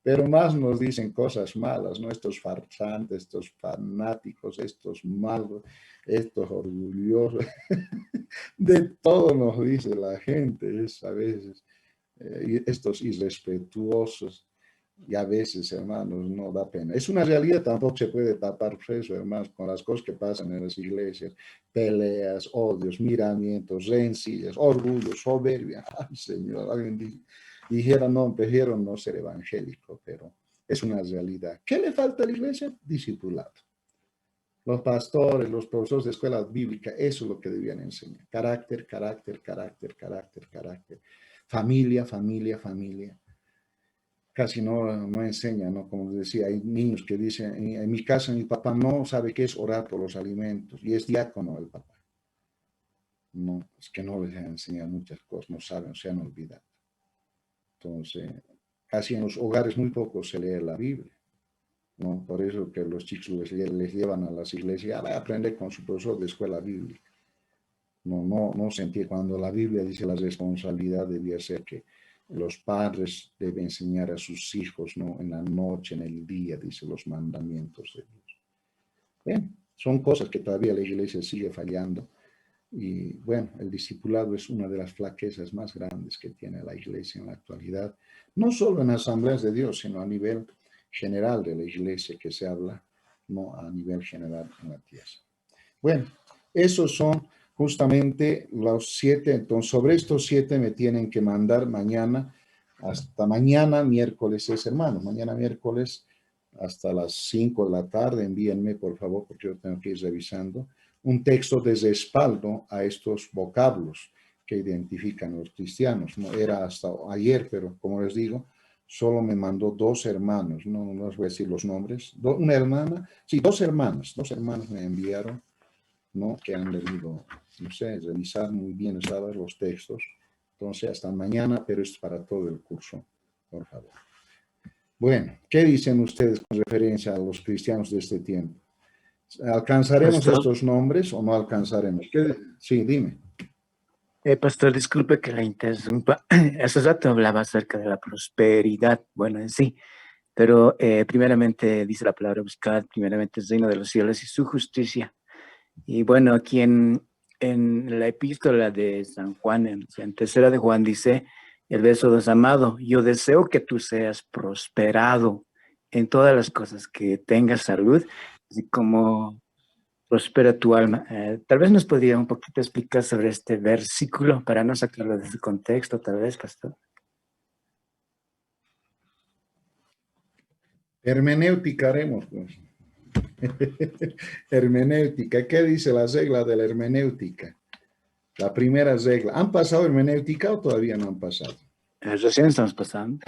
pero más nos dicen cosas malas, ¿no? Estos farsantes, estos fanáticos, estos malos, estos orgullosos, de todo nos dice la gente, es a veces, estos irrespetuosos, y a veces, hermanos, no da pena. Es una realidad, tampoco se puede tapar eso, hermanos, con las cosas que pasan en las iglesias, peleas, odios, miramientos, rencillas, orgullo, soberbia. Ay, Señor, alguien dijera, no, prefiero no ser evangélico, pero es una realidad. ¿Qué le falta a la iglesia? Discipulado. Los pastores, los profesores de escuela bíblica, eso es lo que debían enseñar. Carácter, carácter, carácter, carácter, carácter. Familia, familia, familia. Casi no enseñan, ¿no? Como decía, hay niños que dicen, en mi casa mi papá no sabe qué es orar por los alimentos, y es diácono el papá. No, es que no les han enseñado muchas cosas, no saben, se han olvidado. Entonces, casi en los hogares muy poco se lee la Biblia, ¿no? Por eso que los chicos les llevan a las iglesias a aprender con su profesor de escuela bíblica. No sentí cuando la Biblia dice la responsabilidad debía ser que los padres deben enseñar a sus hijos, ¿no? En la noche, en el día, dice los mandamientos de Dios. Bien, son cosas que todavía la iglesia sigue fallando. Y bueno, el discipulado es una de las flaquezas más grandes que tiene la iglesia en la actualidad. No solo en asambleas de Dios, sino a nivel general de la iglesia que se habla, no a nivel general en la tierra. Bueno, esos son justamente los 7, entonces sobre estos 7 me tienen que mandar mañana, hasta mañana miércoles es hermano, mañana miércoles hasta las 5 de la tarde, envíenme por favor, porque yo tengo que ir revisando, un texto de respaldo a estos vocablos que identifican a los cristianos. No era hasta ayer, pero como les digo, solo me mandó 2 hermanos, no les voy a decir los nombres, una hermana, sí, 2 hermanas me enviaron, ¿no? Que han debido, no sé, revisar muy bien, ¿sabes? Los textos. Entonces, hasta mañana, pero es para todo el curso, por favor. Bueno, ¿qué dicen ustedes con referencia a los cristianos de este tiempo? ¿Alcanzaremos Pastor, estos nombres o no alcanzaremos? Sí, dime. Pastor, disculpe que la interrumpa. Hace rato hablaba acerca de la prosperidad, bueno, en sí, pero primeramente dice la palabra buscar, primeramente el reino de los cielos y su justicia. Y bueno, aquí en la epístola de San Juan, en tercera de Juan, dice el verso 2, amado, yo deseo que tú seas prosperado en todas las cosas, que tengas salud, así como prospera tu alma. Tal vez nos podría un poquito explicar sobre este versículo para no sacarlo de su contexto, tal vez, pastor. Hermenéutica haremos, pues. Hermenéutica. ¿Qué dice la regla de la hermenéutica? La primera regla. ¿Han pasado hermenéutica o todavía no han pasado? Recién estamos pasando.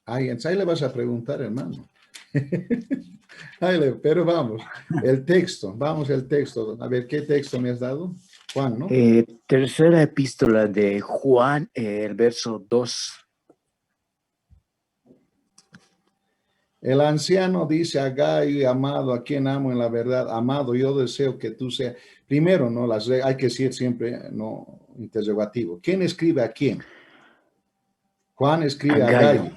Ay, ahí le vas a preguntar, hermano. Pero vamos, el texto, A ver, ¿qué texto me has dado? Juan, ¿no? Tercera epístola de Juan, el verso 2. El anciano dice a Gayo, amado, a quien amo en la verdad, amado, yo deseo que tú seas. Primero, ¿no? Hay que decir siempre, no, interrogativo. ¿Quién escribe a quién? Juan escribe a Gayo,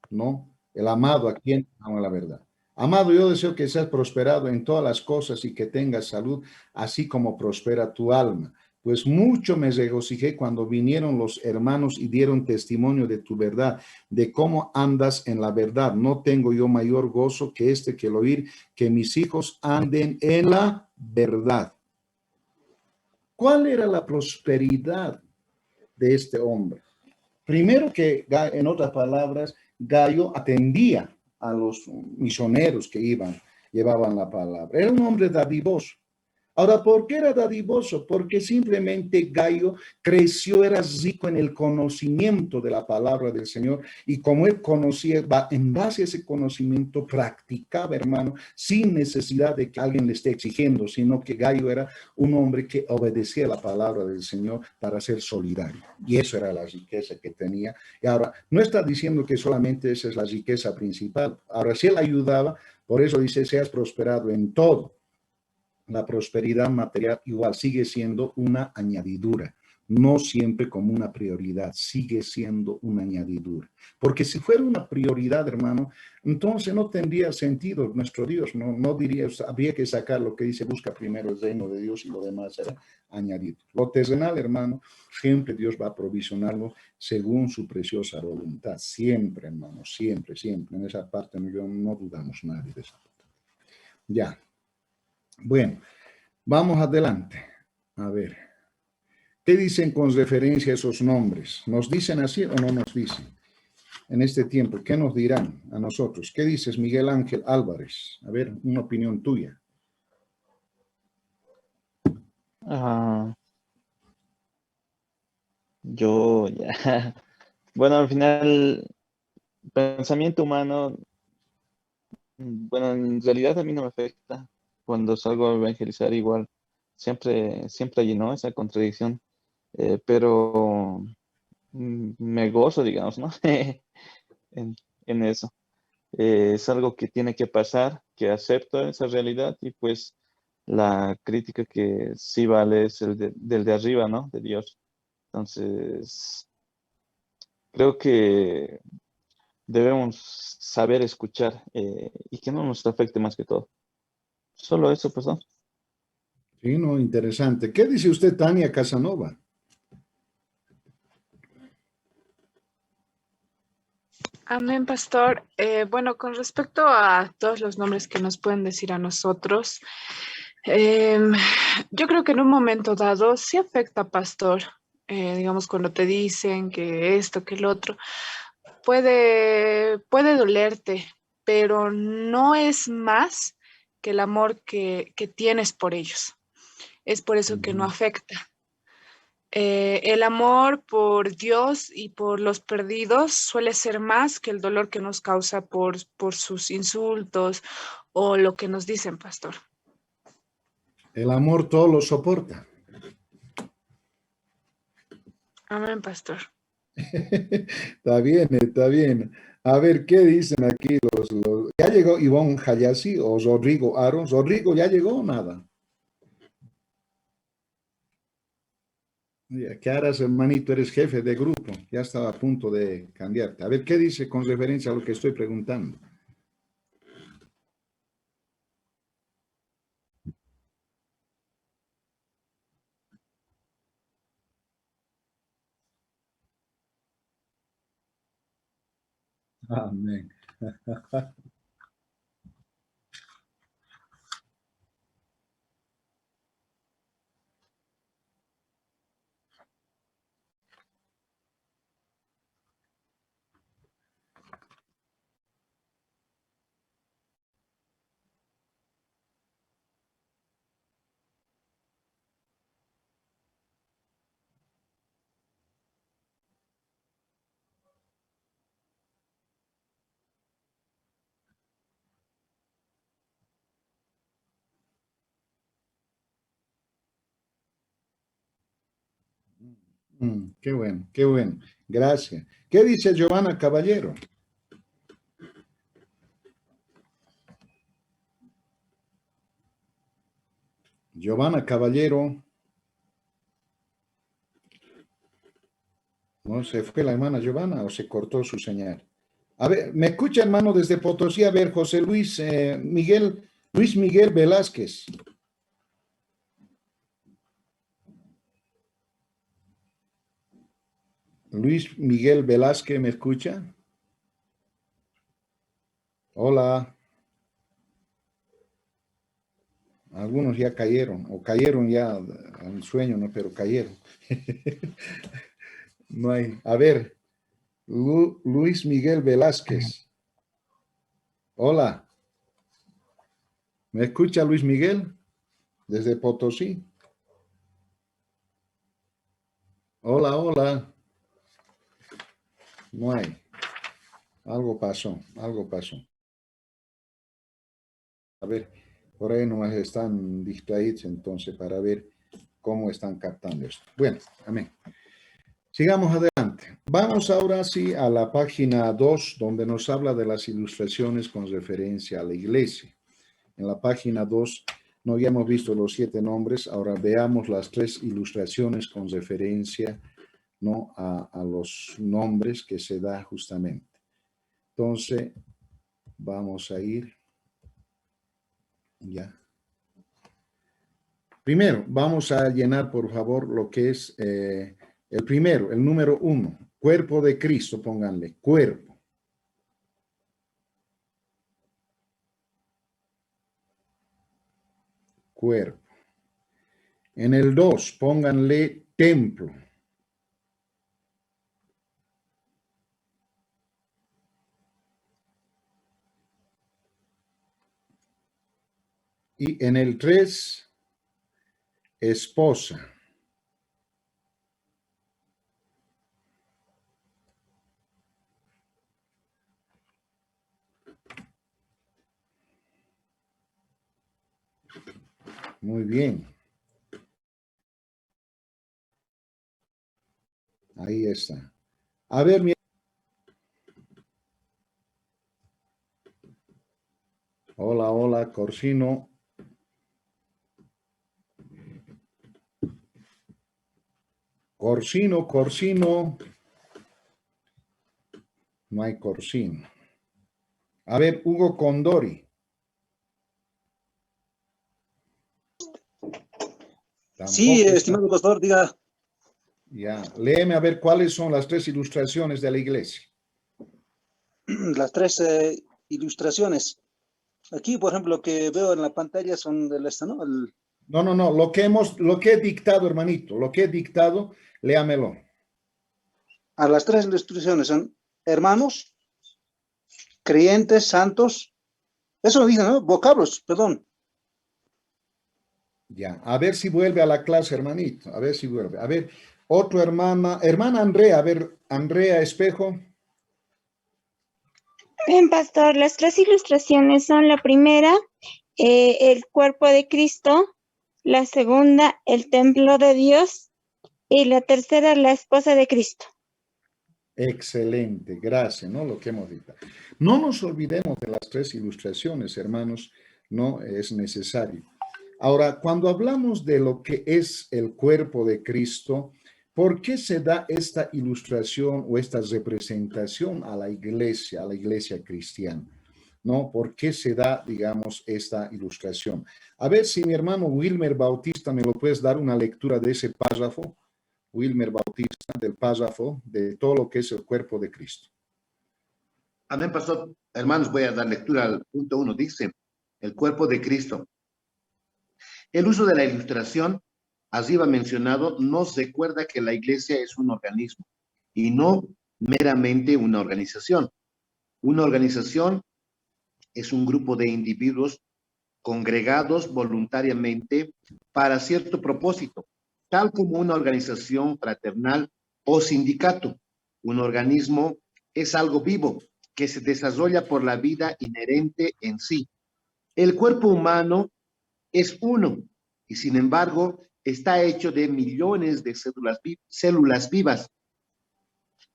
¿no? El amado, a quien amo en la verdad. Amado, yo deseo que seas prosperado en todas las cosas y que tengas salud, así como prospera tu alma. Pues mucho me regocijé cuando vinieron los hermanos y dieron testimonio de tu verdad, de cómo andas en la verdad. No tengo yo mayor gozo que que el oír que mis hijos anden en la verdad. ¿Cuál era la prosperidad de este hombre? Primero que, en otras palabras, Gayo atendía a los misioneros que llevaban la palabra. Era un hombre dadivoso. Ahora, ¿por qué era dadivoso? Porque simplemente Gayo creció, era rico en el conocimiento de la palabra del Señor, y como él conocía, en base a ese conocimiento practicaba, hermano, sin necesidad de que alguien le esté exigiendo, sino que Gayo era un hombre que obedecía la palabra del Señor para ser solidario. Y eso era la riqueza que tenía. Y ahora, no está diciendo que solamente esa es la riqueza principal. Ahora, si él ayudaba, por eso dice, seas prosperado en todo. La prosperidad material igual sigue siendo una añadidura, no siempre como una prioridad, sigue siendo una añadidura. Porque si fuera una prioridad, hermano, entonces no tendría sentido nuestro Dios, no diría, habría que sacar lo que dice, busca primero el reino de Dios y lo demás será añadido. Lo terrenal, hermano, siempre Dios va a provisionarlo según su preciosa voluntad, siempre, hermano, siempre, siempre. En esa parte no dudamos nadie de esa parte. Ya. Bueno, vamos adelante. A ver. ¿Qué dicen con referencia a esos nombres? ¿Nos dicen así o no nos dicen? En este tiempo, ¿qué nos dirán a nosotros? ¿Qué dices, Miguel Ángel Álvarez? A ver, una opinión tuya. Yo ya. Bueno, al final, pensamiento humano, bueno, en realidad a mí no me afecta. Cuando salgo a evangelizar, igual, siempre hay, ¿no? Esa contradicción. Pero me gozo, digamos, ¿no? En eso. Es algo que tiene que pasar, que acepto esa realidad y pues la crítica que sí vale es del de arriba, ¿no? De Dios. Entonces, creo que debemos saber escuchar y que no nos afecte más que todo. Solo eso, pues, ¿no? Sí, no, interesante. ¿Qué dice usted, Tania Casanova? Amén, pastor. Bueno, con respecto a todos los nombres que nos pueden decir a nosotros, yo creo que en un momento dado sí afecta, pastor. Digamos, cuando te dicen que esto, que el otro, puede dolerte, pero no es más que el amor que tienes por ellos. Es por eso que no afecta. El amor por Dios y por los perdidos suele ser más que el dolor que nos causa por sus insultos o lo que nos dicen, pastor. El amor todo lo soporta. Amén, pastor. Está bien, está bien. A ver, ¿qué dicen aquí ¿Ya llegó Ivonne Hayasi o Rodrigo Aro? ¿Rodrigo ya llegó o nada? ¿Qué harás, hermanito? Eres jefe de grupo. Ya estaba a punto de cambiarte. A ver, ¿qué dice con referencia a lo que estoy preguntando? Amén. Qué bueno, qué bueno. Gracias. ¿Qué dice Giovanna Caballero? Giovanna Caballero. ¿No se fue la hermana Giovanna o se cortó su señal? A ver, ¿me escucha, hermano, desde Potosí? A ver, José Luis Luis Miguel Velázquez. Luis Miguel Velázquez, ¿me escucha? Hola. Algunos ya cayeron, o cayeron ya al sueño, ¿no? Pero cayeron. No hay. A ver, Luis Miguel Velázquez. Hola. ¿Me escucha Luis Miguel? Desde Potosí. Hola, hola. No hay. Algo pasó, algo pasó. A ver, por ahí nomás están distraídos entonces para ver cómo están captando esto. Bueno, amén. Sigamos adelante. Vamos ahora sí a la página 2, donde nos habla de las ilustraciones con referencia a la iglesia. En la página 2 No, ya hemos visto los 7 nombres. Ahora veamos las 3 ilustraciones con referencia, ¿no?, a los nombres que se da justamente. Entonces, vamos a ir. Ya. Primero, vamos a llenar, por favor, lo que es el primero, el número 1. Cuerpo de Cristo, pónganle, cuerpo. Cuerpo. En el 2, pónganle templo. Y en el 3, esposa. Muy bien. Ahí está. A ver, mi... Hola, hola, Corsino. Corsino, Corsino. No hay Corsino. A ver, Hugo Condori. Sí, estimado pastor, diga. Ya, léeme a ver cuáles son las 3 ilustraciones de la iglesia. Las 3 ilustraciones. Aquí, por ejemplo, lo que veo en la pantalla son de esta, ¿no? No, lo que he dictado, hermanito, lo que he dictado, léamelo. A las 3 ilustraciones son hermanos, creyentes, santos. Eso lo dicen, ¿no? Vocablos, perdón. Ya, a ver si vuelve a la clase, hermanito, a ver si vuelve. A ver, otro hermana Andrea, a ver, Andrea Espejo. Bien, pastor, las 3 ilustraciones son la primera, el cuerpo de Cristo, la segunda, el templo de Dios, y la tercera, la esposa de Cristo. Excelente, gracias, ¿no? Lo que hemos dicho. No nos olvidemos de las 3 ilustraciones, hermanos, no es necesario. Ahora, cuando hablamos de lo que es el cuerpo de Cristo, ¿por qué se da esta ilustración o esta representación a la iglesia cristiana? ¿No? ¿Por qué se da, digamos, esta ilustración? A ver si mi hermano Wilmer Bautista me lo puedes dar una lectura de ese párrafo. Wilmer Bautista, del párrafo de todo lo que es el cuerpo de Cristo. Amén, pastor. Hermanos, voy a dar lectura al punto 1. Dice, el cuerpo de Cristo. El uso de la ilustración, arriba mencionado, nos recuerda que la iglesia es un organismo y no meramente una organización. Una organización es un grupo de individuos congregados voluntariamente para cierto propósito, tal como una organización fraternal o sindicato. Un organismo es algo vivo que se desarrolla por la vida inherente en sí. El cuerpo humano es uno y sin embargo está hecho de millones de células vivas.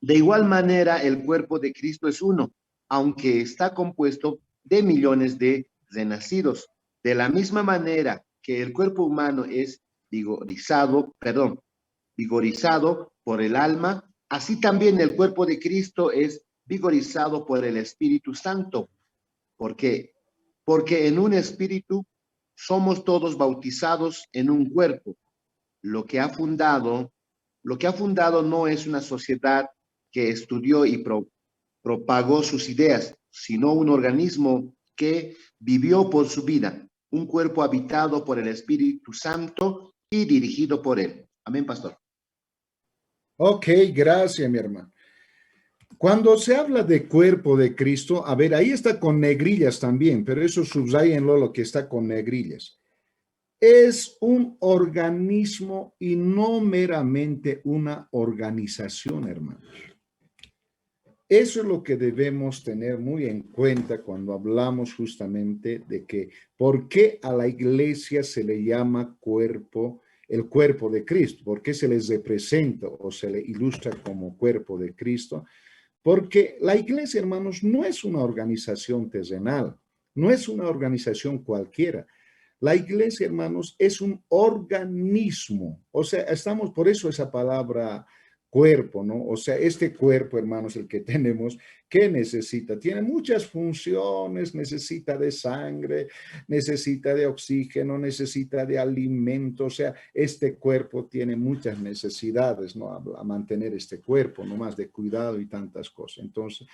De igual manera, el cuerpo de Cristo es uno, aunque está compuesto de millones de renacidos. De la misma manera que el cuerpo humano es vigorizado por el alma, así también el cuerpo de Cristo es vigorizado por el Espíritu Santo. ¿Por qué? Porque en un espíritu somos todos bautizados en un cuerpo. Lo que ha fundado no es una sociedad que estudió y propagó sus ideas, sino un organismo que vivió por su vida, un cuerpo habitado por el Espíritu Santo y dirigido por él. Amén, pastor. Ok, gracias, mi hermano. Cuando se habla de cuerpo de Cristo, a ver, ahí está con negrillas también, pero eso subrayenlo lo que está con negrillas. Es un organismo y no meramente una organización, hermanos. Eso es lo que debemos tener muy en cuenta cuando hablamos justamente de que por qué a la iglesia se le llama cuerpo, el cuerpo de Cristo, por qué se les representa o se le ilustra como cuerpo de Cristo. Porque la iglesia, hermanos, no es una organización terrenal, no es una organización cualquiera. La iglesia, hermanos, es un organismo. O sea, estamos, por eso esa palabra cuerpo, ¿no? O sea, este cuerpo, hermanos, el que tenemos, ¿qué necesita? Tiene muchas funciones, necesita de sangre, necesita de oxígeno, necesita de alimento. O sea, este cuerpo tiene muchas necesidades, ¿no? A mantener este cuerpo, no más de cuidado y tantas cosas. Entonces,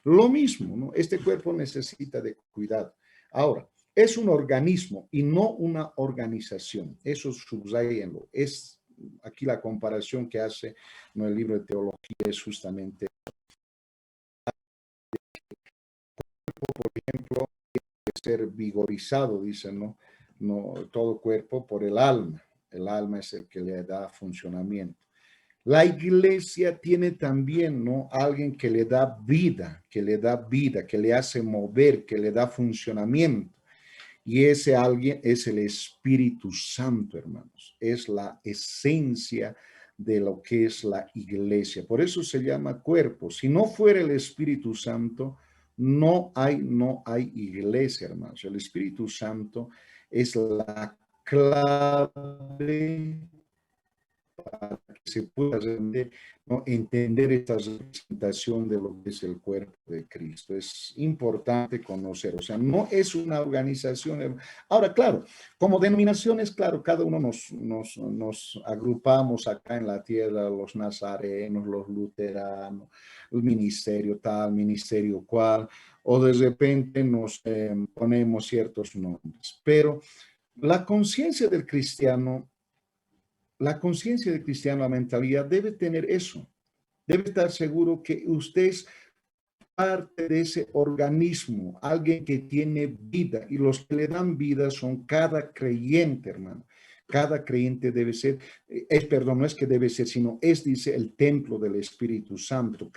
lo mismo, ¿no? Este cuerpo necesita de cuidado. Ahora, es un organismo y no una organización. Eso subrayenlo. Es aquí la comparación que hace, ¿no?, el libro de teología es justamente, por ejemplo, ser vigorizado, dicen, ¿no? No, todo cuerpo por el alma. El alma es el que le da funcionamiento. La iglesia tiene también, ¿no?, alguien que le da vida, que le hace mover, que le da funcionamiento. Y ese alguien es el Espíritu Santo, hermanos. Es la esencia de lo que es la iglesia. Por eso se llama cuerpo. Si no fuera el Espíritu Santo, no hay iglesia, hermanos. El Espíritu Santo es la clave para que se pueda realmente, ¿no?, entender esta representación de lo que es el cuerpo de Cristo. Es importante conocer, o sea, no es una organización. Ahora, claro, como denominaciones, claro, cada uno nos agrupamos acá en la tierra, los nazarenos, los luteranos, el ministerio tal, ministerio cual, o de repente nos ponemos ciertos nombres. Pero la conciencia del cristiano, la mentalidad debe tener eso. Debe estar seguro que usted es parte de ese organismo, alguien que tiene vida, y los que le dan vida son cada creyente, hermano. Cada creyente debe ser, perdón, no es que debe ser, sino es, dice, el templo del Espíritu Santo.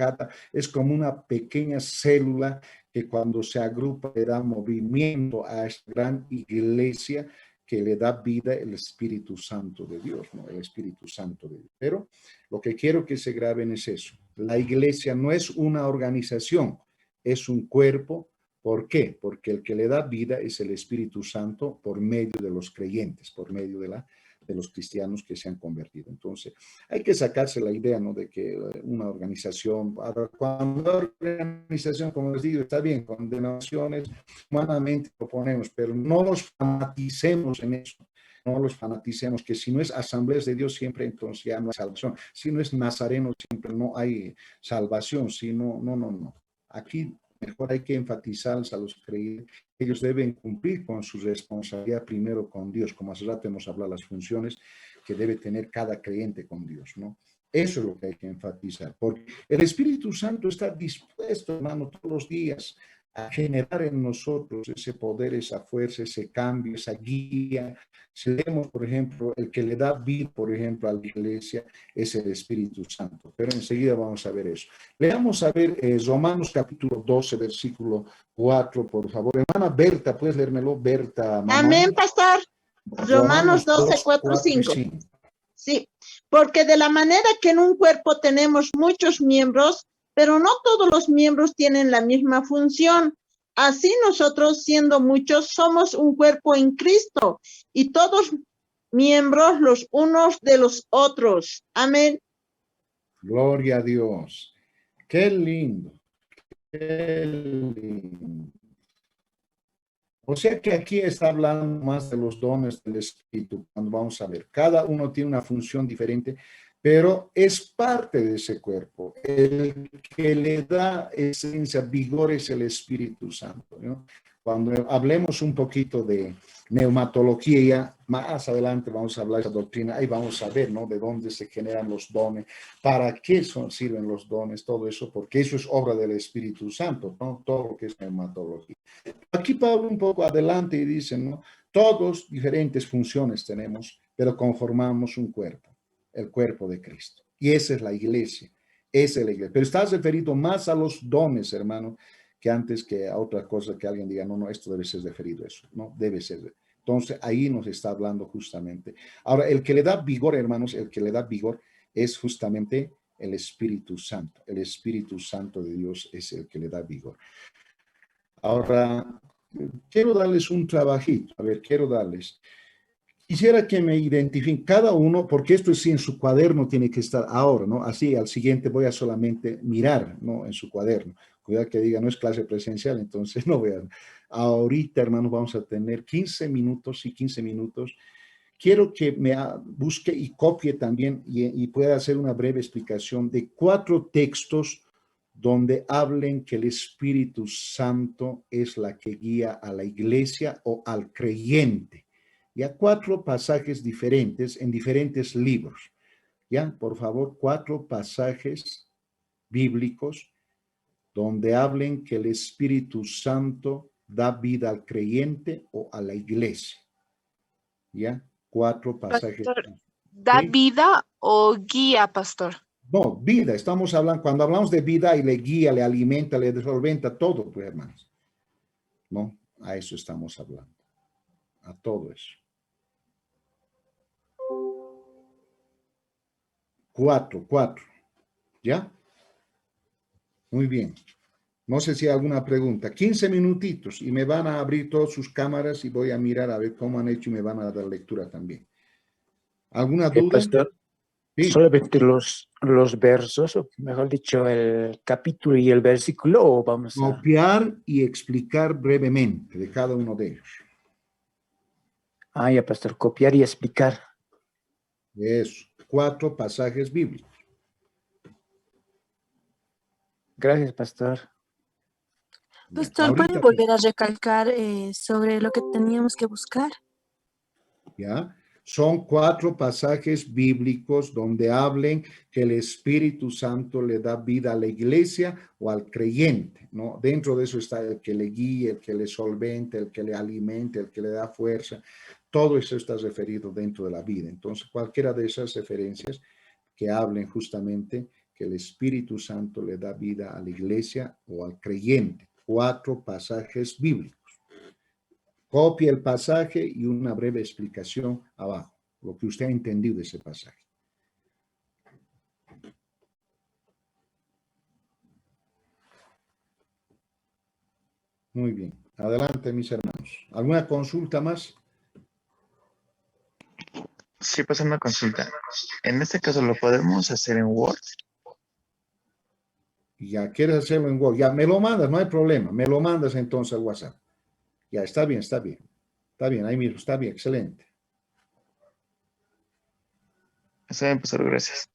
Es como una pequeña célula que cuando se agrupa le da movimiento a esta gran iglesia que le da vida el Espíritu Santo de Dios, ¿no? El Espíritu Santo de Dios. Pero lo que quiero que se graben es eso. La iglesia no es una organización, es un cuerpo. ¿Por qué? Porque el que le da vida es el Espíritu Santo por medio de los creyentes, por medio de los cristianos que se han convertido. Entonces, hay que sacarse la idea, ¿no?, de que una organización, cuando una organización, como les digo, está bien, con denominaciones, humanamente lo ponemos, pero no nos fanaticemos en eso. No los fanaticemos, que si no es asambleas de Dios siempre, entonces ya no hay salvación. Si no es nazareno, siempre no hay salvación. Si no. Aquí mejor hay que enfatizar a los creyentes. Ellos deben cumplir con su responsabilidad primero con Dios, como hace rato hemos hablado, las funciones que debe tener cada creyente con Dios, ¿no? Eso es lo que hay que enfatizar, porque el Espíritu Santo está dispuesto, hermano, todos los días a generar en nosotros ese poder, esa fuerza, ese cambio, esa guía. Si leemos, por ejemplo, el que le da vida, por ejemplo, a la iglesia es el Espíritu Santo. Pero enseguida vamos a ver eso. Leamos a ver Romanos capítulo 12, versículo 4, por favor. Hermana Berta, ¿puedes leérmelo? Berta, mamá. Amén, pastor. Romanos 12, 4, 5. Sí, porque de la manera que en un cuerpo tenemos muchos miembros, pero no todos los miembros tienen la misma función. Así nosotros, siendo muchos, somos un cuerpo en Cristo y todos miembros los unos de los otros. Amén. Gloria a Dios. Qué lindo. Qué lindo. O sea que aquí está hablando más de los dones del Espíritu. Cuando vamos a ver, cada uno tiene una función diferente, pero es parte de ese cuerpo. El que le da esencia, vigor es el Espíritu Santo, ¿no? Cuando hablemos un poquito de neumatología, más adelante vamos a hablar de esa doctrina, ahí vamos a ver, ¿no?, de dónde se generan los dones, para qué sirven los dones, todo eso, porque eso es obra del Espíritu Santo, ¿no? Todo lo que es neumatología. Aquí Pablo un poco adelante y dice, ¿no?, todos diferentes funciones tenemos, pero conformamos un cuerpo, el cuerpo de Cristo. Y esa es la iglesia, esa es la iglesia. Pero estás referido más a los dones, hermano, que antes que a otra cosa que alguien diga, no, esto debe ser referido a eso, no, debe ser. Entonces, ahí nos está hablando justamente. Ahora, el que le da vigor, hermanos, el que le da vigor es justamente el Espíritu Santo. El Espíritu Santo de Dios es el que le da vigor. Ahora, quiero darles un trabajito. A ver, quiero darles. Quisiera que me identifiquen cada uno, porque esto sí en su cuaderno tiene que estar ahora, ¿no? Así al siguiente voy a solamente mirar, ¿no? En su cuaderno. Cuidado que diga, no es clase presencial, entonces no voy a... Ahorita, hermanos, vamos a tener 15 minutos y 15 minutos. Quiero que me busque y copie también y pueda hacer una breve explicación de 4 textos donde hablen que el Espíritu Santo es la que guía a la iglesia o al creyente. Ya 4 pasajes diferentes en diferentes libros. Ya, por favor, 4 pasajes bíblicos donde hablen que el Espíritu Santo da vida al creyente o a la iglesia. Ya, 4 pasajes. Pastor, ¿da ¿Sí? vida o guía, pastor? No, vida, estamos hablando, cuando hablamos de vida y le guía, le alimenta, le solventa todo, pues hermanos. No, a eso estamos hablando, a todo eso. 4, ¿ya? Muy bien. No sé si hay alguna pregunta. 15 minutitos y me van a abrir todas sus cámaras y voy a mirar a ver cómo han hecho y me van a dar lectura también. ¿Alguna duda? Pastor, Sí. solamente los versos, o mejor dicho, el capítulo y el versículo, o vamos a... Copiar y explicar brevemente de cada uno de ellos. Ah, ya, pastor, copiar y explicar. Eso, 4 pasajes bíblicos. Gracias, pastor. Pastor, ¿puede Ahorita, volver a recalcar sobre lo que teníamos que buscar? ¿ya? Son 4 pasajes bíblicos donde hablen que el Espíritu Santo le da vida a la iglesia o al creyente, ¿no? Dentro de eso está el que le guíe, el que le solvente, el que le alimente, el que le da fuerza. Todo eso está referido dentro de la vida. Entonces, cualquiera de esas referencias que hablen justamente que el Espíritu Santo le da vida a la iglesia o al creyente. 4 pasajes bíblicos. Copia el pasaje y una breve explicación abajo, lo que usted ha entendido de ese pasaje. Muy bien. Adelante, mis hermanos. ¿Alguna consulta más? Sí, pasa una consulta. En este caso, ¿lo podemos hacer en Word? Ya quieres hacerlo en Word. Ya me lo mandas, no hay problema. Me lo mandas entonces al WhatsApp. Ya, está bien, está bien. Está bien, ahí mismo, está bien, excelente. Está bien, profesor, gracias.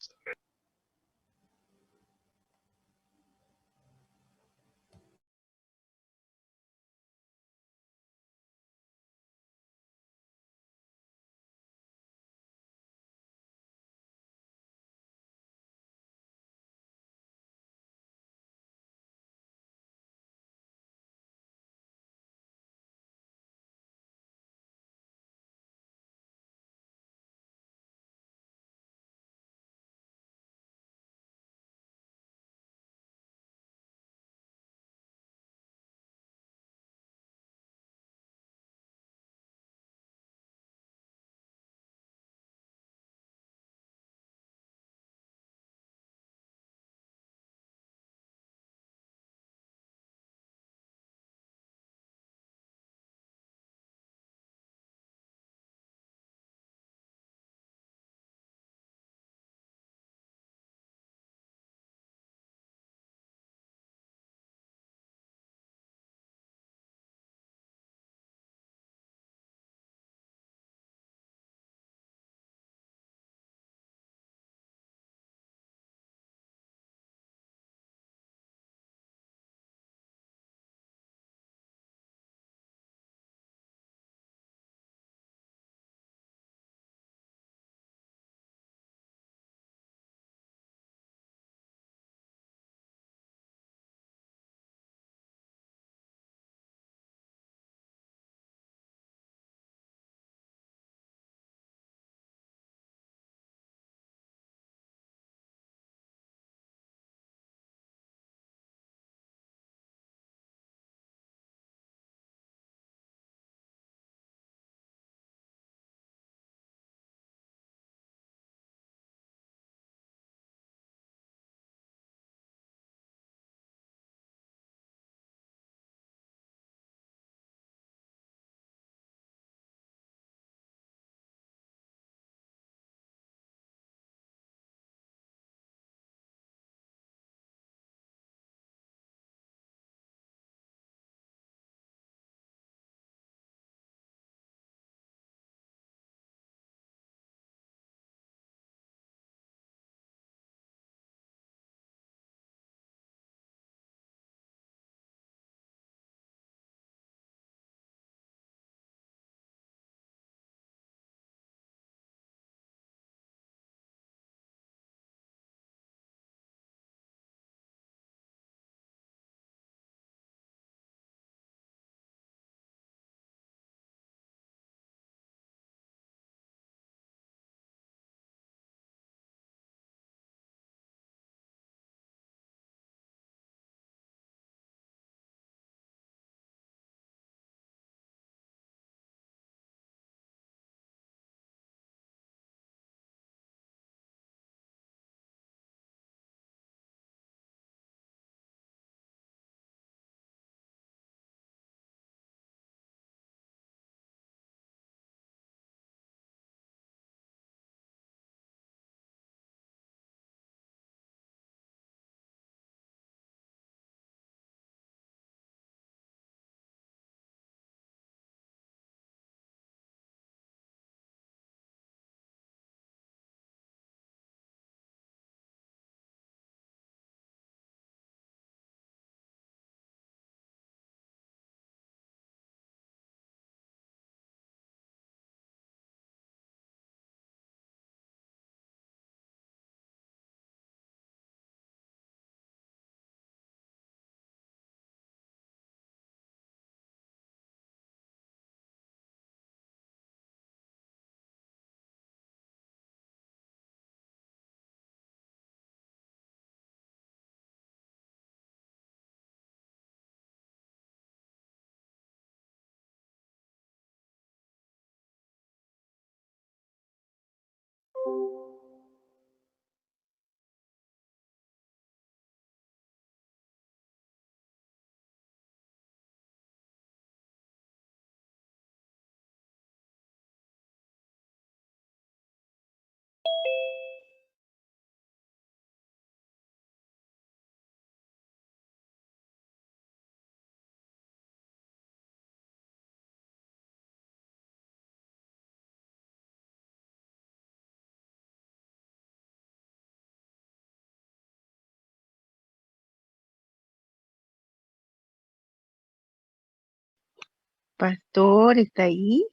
Pastor, ¿está ahí?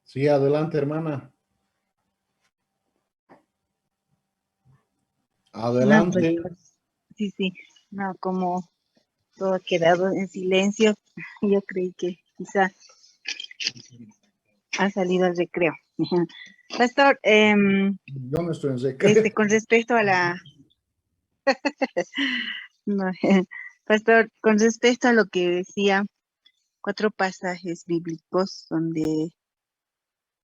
Sí, adelante, hermana. No, Adelante. pastor. Sí, sí. No, como todo ha quedado en silencio, yo creí que quizá ha salido al recreo. Pastor, Yo no estoy en secreto. con respecto a la... No, pastor, con respecto a lo que decía, 4 pasajes bíblicos donde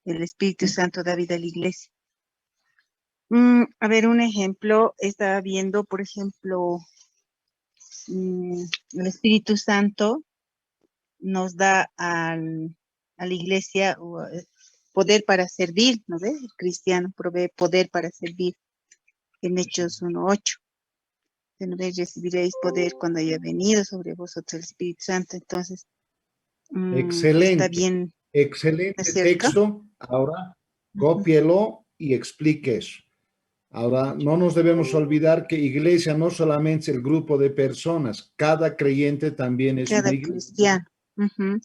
el Espíritu Santo da vida a la iglesia. A ver, un ejemplo, estaba viendo, por ejemplo, el Espíritu Santo nos da a la iglesia poder para servir, ¿no ves? El cristiano provee poder para servir en Hechos 1:8. ¿No ves? Recibiréis poder cuando haya venido sobre vosotros el Espíritu Santo. Entonces, está Excelente, bien, ¿no es excelente cierto? texto. Ahora, Ujú. cópielo y explique eso. Ahora, no nos debemos olvidar que iglesia no solamente es el grupo de personas, cada creyente también es una Cada iglesia. cristiano. Ujú.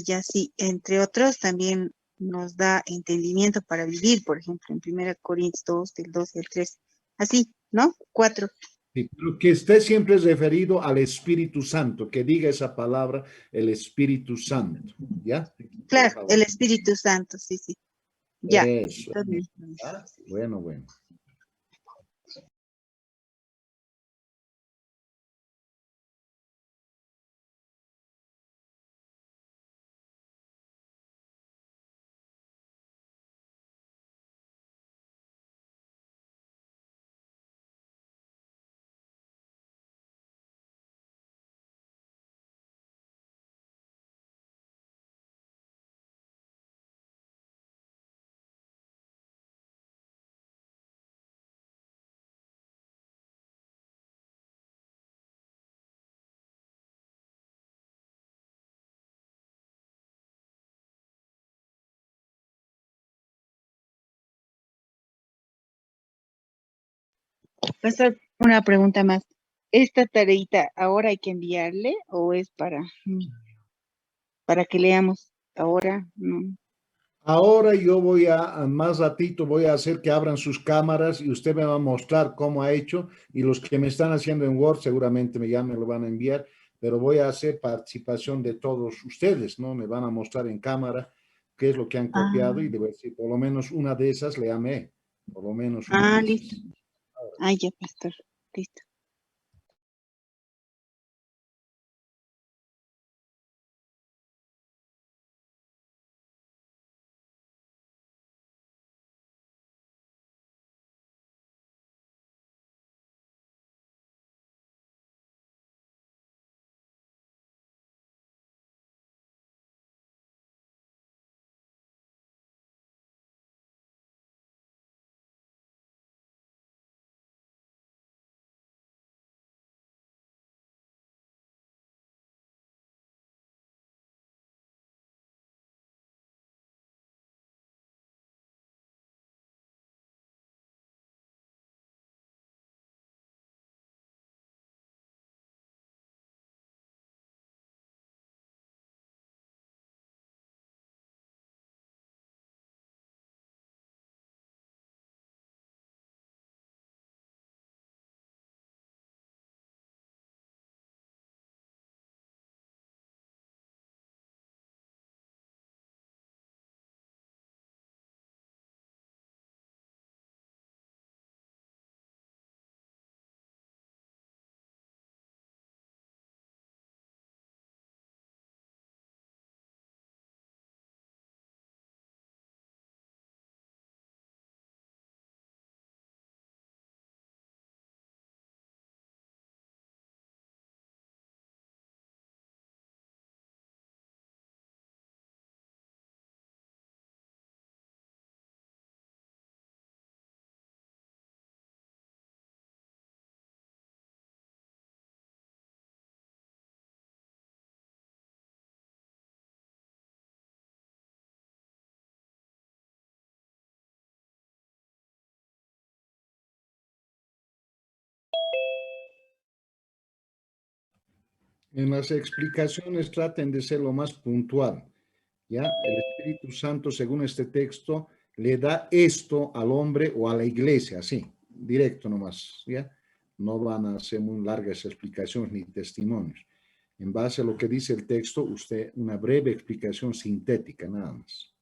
Ya sí, entre otros también nos da entendimiento para vivir, por ejemplo, en 1 Corintios 2, del 12 al 13. Así, ¿no? 4. Sí, pero que esté siempre referido al Espíritu Santo, que diga esa palabra, el Espíritu Santo, ¿ya? Por Claro, favor. el Espíritu Santo, sí, sí. Ya. Eso. Está bien. ¿Ah? Bueno, bueno. Pastor, una pregunta más. ¿Esta tareita ahora hay que enviarle o es para que leamos ahora? Ahora yo voy más ratito voy a hacer que abran sus cámaras y usted me va a mostrar cómo ha hecho y los que me están haciendo en Word seguramente ya me lo van a enviar, pero voy a hacer participación de todos ustedes, ¿no? Me van a mostrar en cámara qué es lo que han copiado y le voy a decir, por lo menos una de esas le amé, por lo menos una de Listo. esas. Ya, pastor. Listo. En las explicaciones traten de ser lo más puntual, ¿ya? El Espíritu Santo, según este texto, le da esto al hombre o a la iglesia, así, directo nomás, ¿ya? No van a hacer muy largas explicaciones ni testimonios. En base a lo que dice el texto, usted una breve explicación sintética, nada más.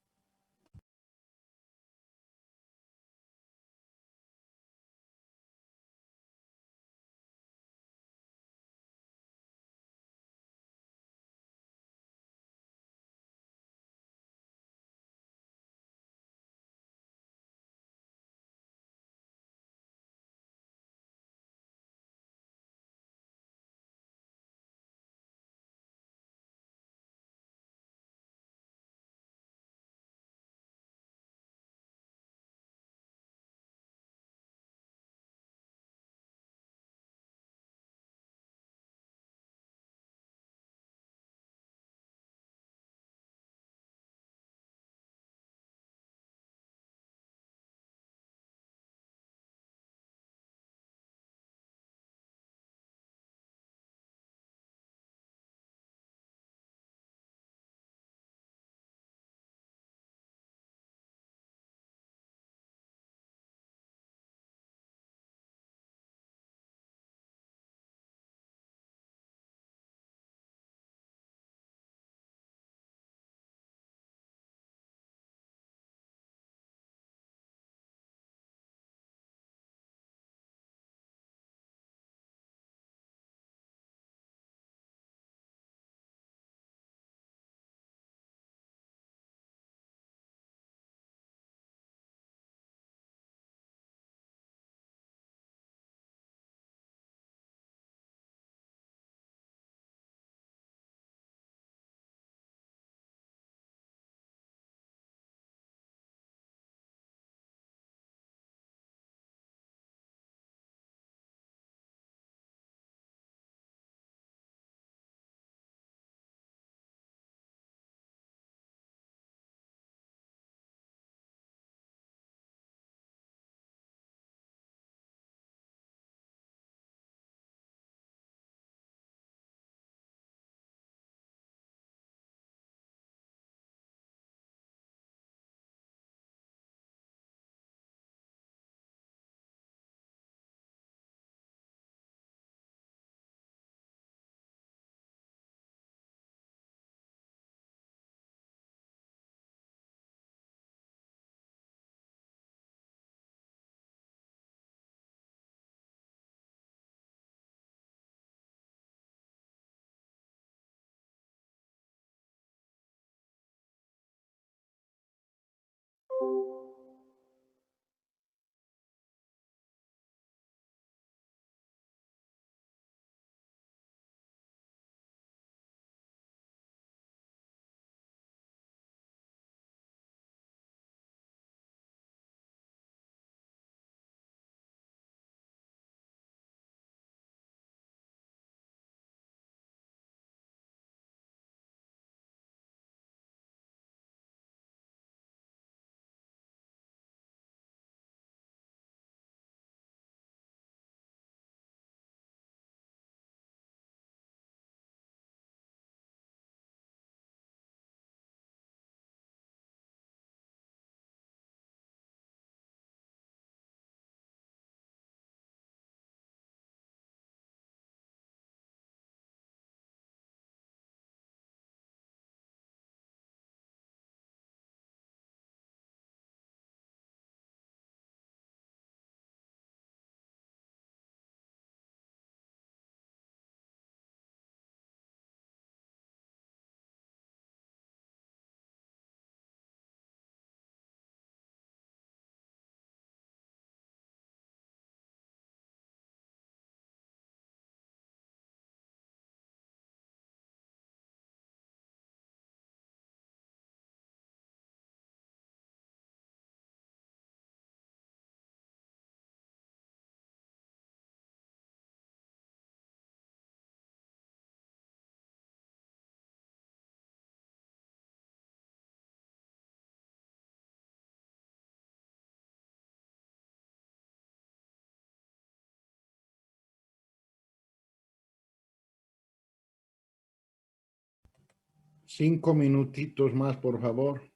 5 minutitos más, por favor.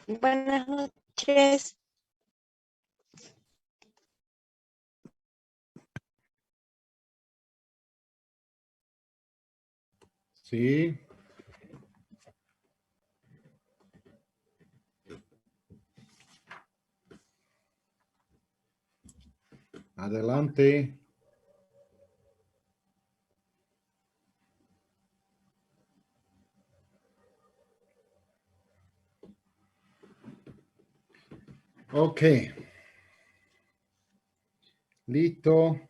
Buenas noches. Sí. Adelante. Ok. Listo.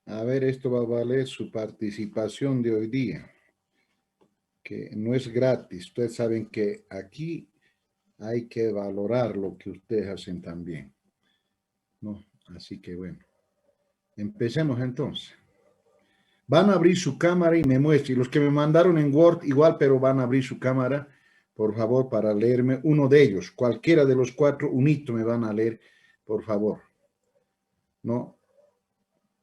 A ver, esto va a valer su participación de hoy día, que no es gratis. Ustedes saben que aquí hay que valorar lo que ustedes hacen también, ¿no? Así que bueno, empecemos entonces. Van a abrir su cámara y me muestren. Los que me mandaron en Word igual, pero van a abrir su cámara, por favor, para leerme uno de ellos. Cualquiera de los 4, unito me van a leer, por favor. ¿No?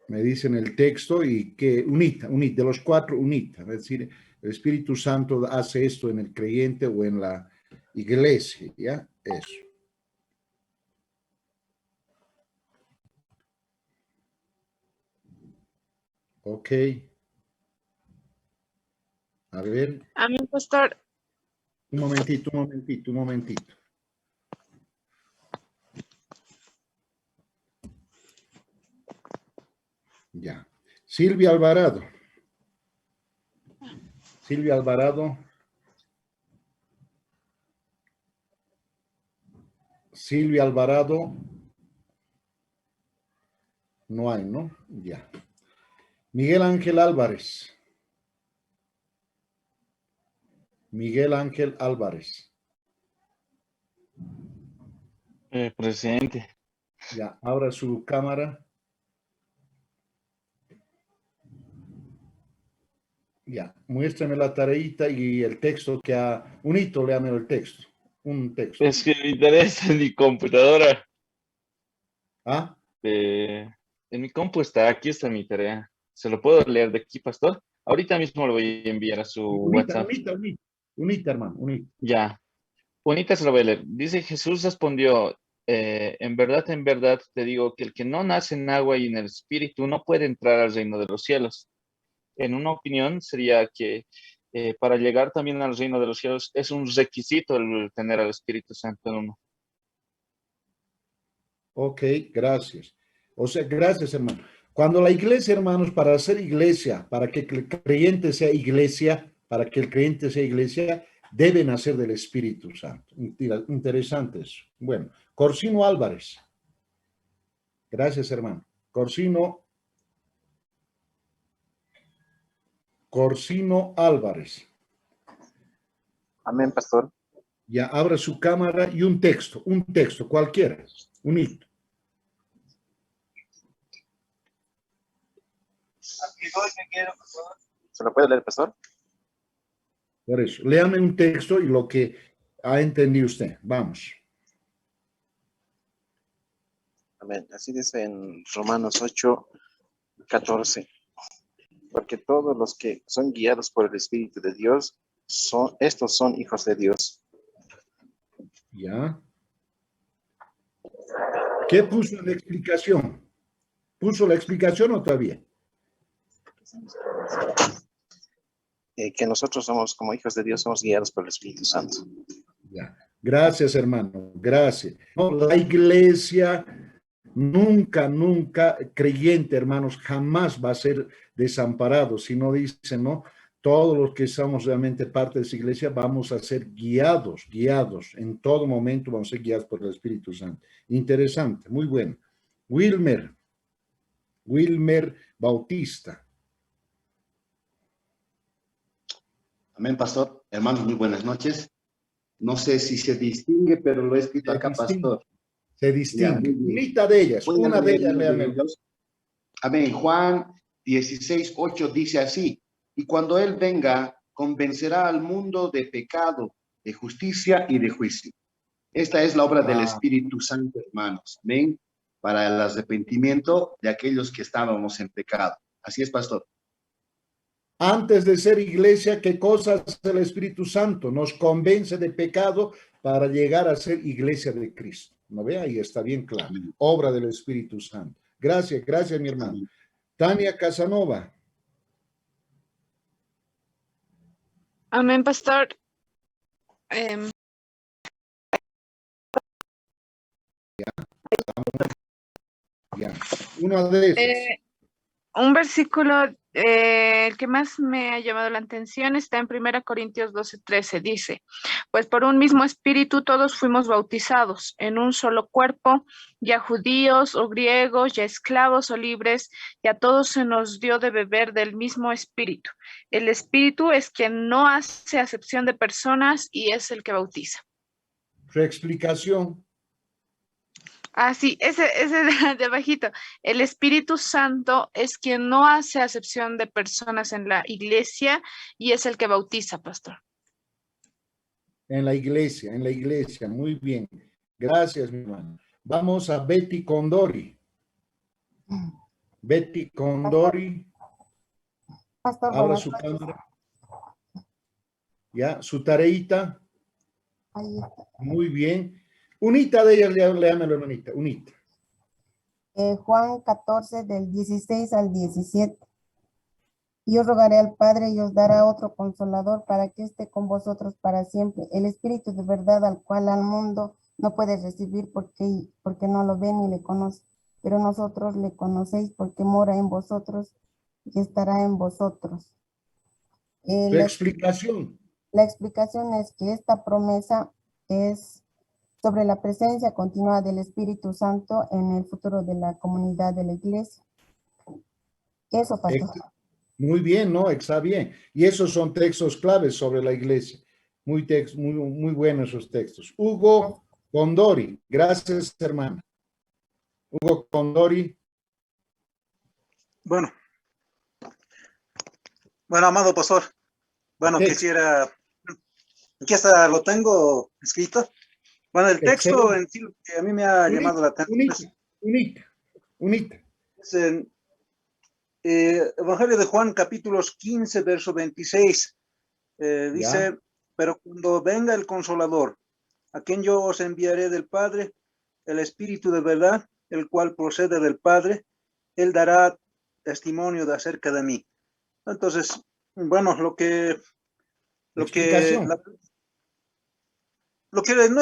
Me dicen el texto y que unita, de los 4, unita. Es decir, el Espíritu Santo hace esto en el creyente o en la iglesia, ¿ya? Eso. Ok. A ver. Amén, pastor. Un momentito. Ya. Silvia Alvarado. Silvia Alvarado. No hay, ¿no? Ya. Miguel Ángel Álvarez. Presente. Ya, abra su cámara. Ya, muéstrame la tareita y el texto que ha... Unito, léame el texto. Un texto. Es que me interesa en mi computadora. ¿Ah? En mi compu está, aquí está mi tarea. ¿Se lo puedo leer de aquí, pastor? Ahorita mismo lo voy a enviar a su WhatsApp. Unita, hermano, unita. Ya. Bonita se lo voy a leer. Dice, Jesús respondió, en verdad te digo que el que no nace en agua y en el espíritu no puede entrar al reino de los cielos. en una opinión sería que para llegar también al reino de los cielos es un requisito el tener al Espíritu Santo en uno. Ok, gracias. O sea, gracias, hermano. Cuando la iglesia, hermanos, para ser iglesia, para que el creyente sea iglesia, para que el creyente sea iglesia, debe nacer del Espíritu Santo. Interesante eso. Bueno, Corsino Álvarez. Gracias, hermano. Corsino Álvarez. Amén, pastor. Ya abra su cámara y un texto, cualquiera, un hito. ¿Se lo puede leer, pastor? Por eso, léame un texto y lo que ha entendido usted. Vamos. Amén. Así dice en Romanos 8:14. Porque todos los que son guiados por el Espíritu de Dios, estos son hijos de Dios. Ya. ¿Qué puso en la explicación? ¿Puso la explicación o todavía? Que nosotros somos, como hijos de Dios, somos guiados por el Espíritu Santo. Ya. Gracias, hermano. Gracias. No, la iglesia nunca, creyente, hermanos, jamás va a ser desamparado. Si no dicen, ¿no? Todos los que somos realmente parte de esa iglesia vamos a ser guiados. En todo momento vamos a ser guiados por el Espíritu Santo. Interesante, muy bueno. Wilmer Bautista. Amén, pastor. Hermanos, muy buenas noches. No sé si se distingue, pero lo he escrito acá, pastor. Se distingue. Una de ellas, léame. Amén. Juan 16:8 dice así: y cuando Él venga, convencerá al mundo de pecado, de justicia y de juicio. Esta es la obra del Espíritu Santo, hermanos. Amén. Para el arrepentimiento de aquellos que estábamos en pecado. Así es, pastor. Antes de ser iglesia, ¿qué cosa hace el Espíritu Santo? Nos convence de pecado para llegar a ser iglesia de Cristo. ¿No ve? Ahí está bien claro. Obra del Espíritu Santo. Gracias, mi hermano. Tania Casanova. Amén, pastor. Ya. Uno de esos. Un versículo, el que más me ha llamado la atención está en 1 Corintios 12:13. Dice, pues por un mismo espíritu todos fuimos bautizados en un solo cuerpo, ya judíos o griegos, ya esclavos o libres, y a todos se nos dio de beber del mismo espíritu. El espíritu es quien no hace acepción de personas y es el que bautiza. Su explicación. Ah, sí, ese de abajito. El Espíritu Santo es quien no hace acepción de personas en la iglesia y es el que bautiza, pastor. En la iglesia. Muy bien. Gracias, mi hermano. Vamos a Betty Condori. Betty Condori. Pastor, abra su cámara. Ya, su tareita. Ahí está. Muy bien. Unita de ellas, léamelo, hermanita. Unita. Juan 14, del 16 al 17. Yo rogaré al Padre y os dará otro consolador para que esté con vosotros para siempre. El Espíritu de verdad al cual al mundo no puede recibir porque no lo ve ni le conoce. Pero nosotros le conocéis porque mora en vosotros y estará en vosotros. La explicación. La explicación es que esta promesa es sobre la presencia continua del Espíritu Santo en el futuro de la comunidad de la iglesia. Eso, pastor. Muy bien, ¿no? Está bien. Y esos son textos claves sobre la iglesia. Muy buenos esos textos. Hugo Condori. Gracias, hermano. Hugo Condori. Bueno, amado pastor. Bueno, quisiera... Aquí está, lo tengo escrito. Bueno, el texto en sí que a mí me ha llamado la atención. Unita. Es en Evangelio de Juan, capítulos 15, verso 26. Dice, pero cuando venga el Consolador, a quien yo os enviaré del Padre, el Espíritu de verdad, el cual procede del Padre, él dará testimonio de acerca de mí. Entonces, bueno, lo que no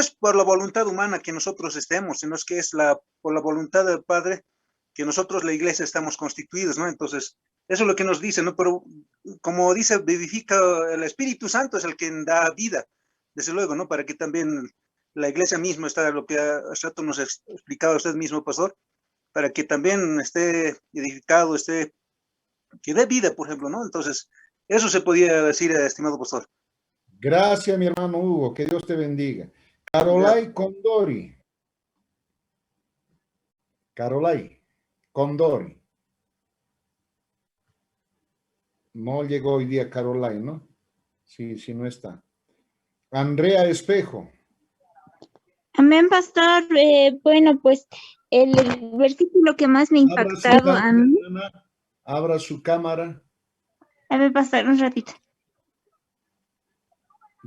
es por la voluntad humana que nosotros estemos, sino es que es por la voluntad del Padre que nosotros, la iglesia, estamos constituidos, ¿no? Entonces, eso es lo que nos dice, ¿no? Pero como dice, vivifica el Espíritu Santo, es el que da vida, desde luego, ¿no? Para que también la iglesia misma, está lo que hace rato nos ha explicado usted mismo, pastor, para que también esté edificado, que dé vida, por ejemplo, ¿no? Entonces, eso se podía decir, estimado pastor. Gracias, mi hermano Hugo, que Dios te bendiga. Carolai Condori. Carolai Condori. No llegó hoy día Carolai, ¿no? Sí, sí, no está. Andrea Espejo. Amén, pastor. Bueno, pues el versículo que más me ha impactado a mí. Abra su cámara. A ver, pastor, un ratito.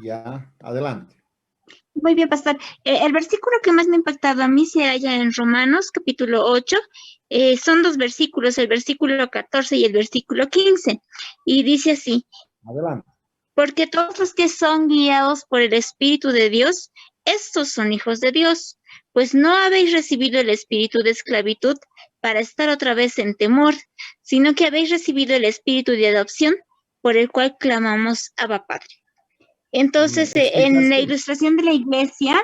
Ya, adelante. Muy bien, pastor. El versículo que más me ha impactado a mí se halla en Romanos, capítulo 8. Son dos versículos, el versículo 14 y el versículo 15. Y dice así. Adelante. Porque todos los que son guiados por el Espíritu de Dios, estos son hijos de Dios. Pues no habéis recibido el espíritu de esclavitud para estar otra vez en temor, sino que habéis recibido el espíritu de adopción, por el cual clamamos Abba Padre. Entonces, en la ilustración de la iglesia,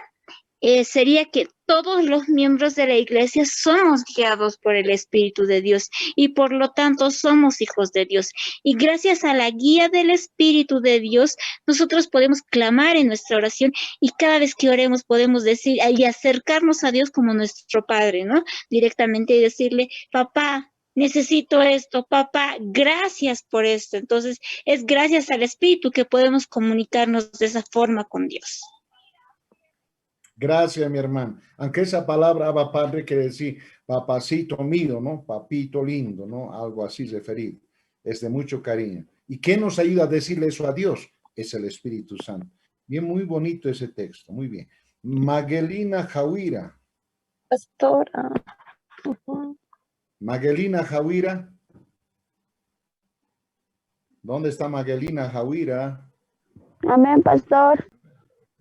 sería que todos los miembros de la iglesia somos guiados por el Espíritu de Dios y por lo tanto somos hijos de Dios. Y gracias a la guía del Espíritu de Dios, nosotros podemos clamar en nuestra oración y cada vez que oremos podemos decir y acercarnos a Dios como nuestro Padre, ¿no? Directamente y decirle, papá, necesito esto, papá, gracias por esto. Entonces, es gracias al Espíritu que podemos comunicarnos de esa forma con Dios. Gracias, mi hermano. Aunque esa palabra Abba Padre quiere decir papacito mío, ¿no? Papito lindo, ¿no? Algo así referido. Es de mucho cariño. ¿Y qué nos ayuda a decirle eso a Dios? Es el Espíritu Santo. Bien, muy bonito ese texto. Muy bien. Magelina Jauira. Pastora. Magelina Jauira. ¿Dónde está Magelina Jauira? Amén, pastor.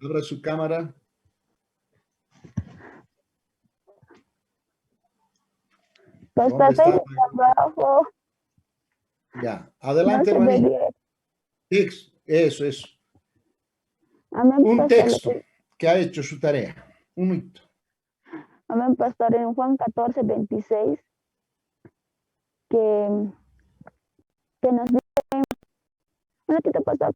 Abra su cámara. Pastor, estoy en trabajo. Ya, adelante, no hermanito. Eso. Amén, un pastor, texto que ha hecho su tarea. Un minuto. Amén, pastor, en Juan 14, 26, que nos dice, bueno, ¿qué te pasa?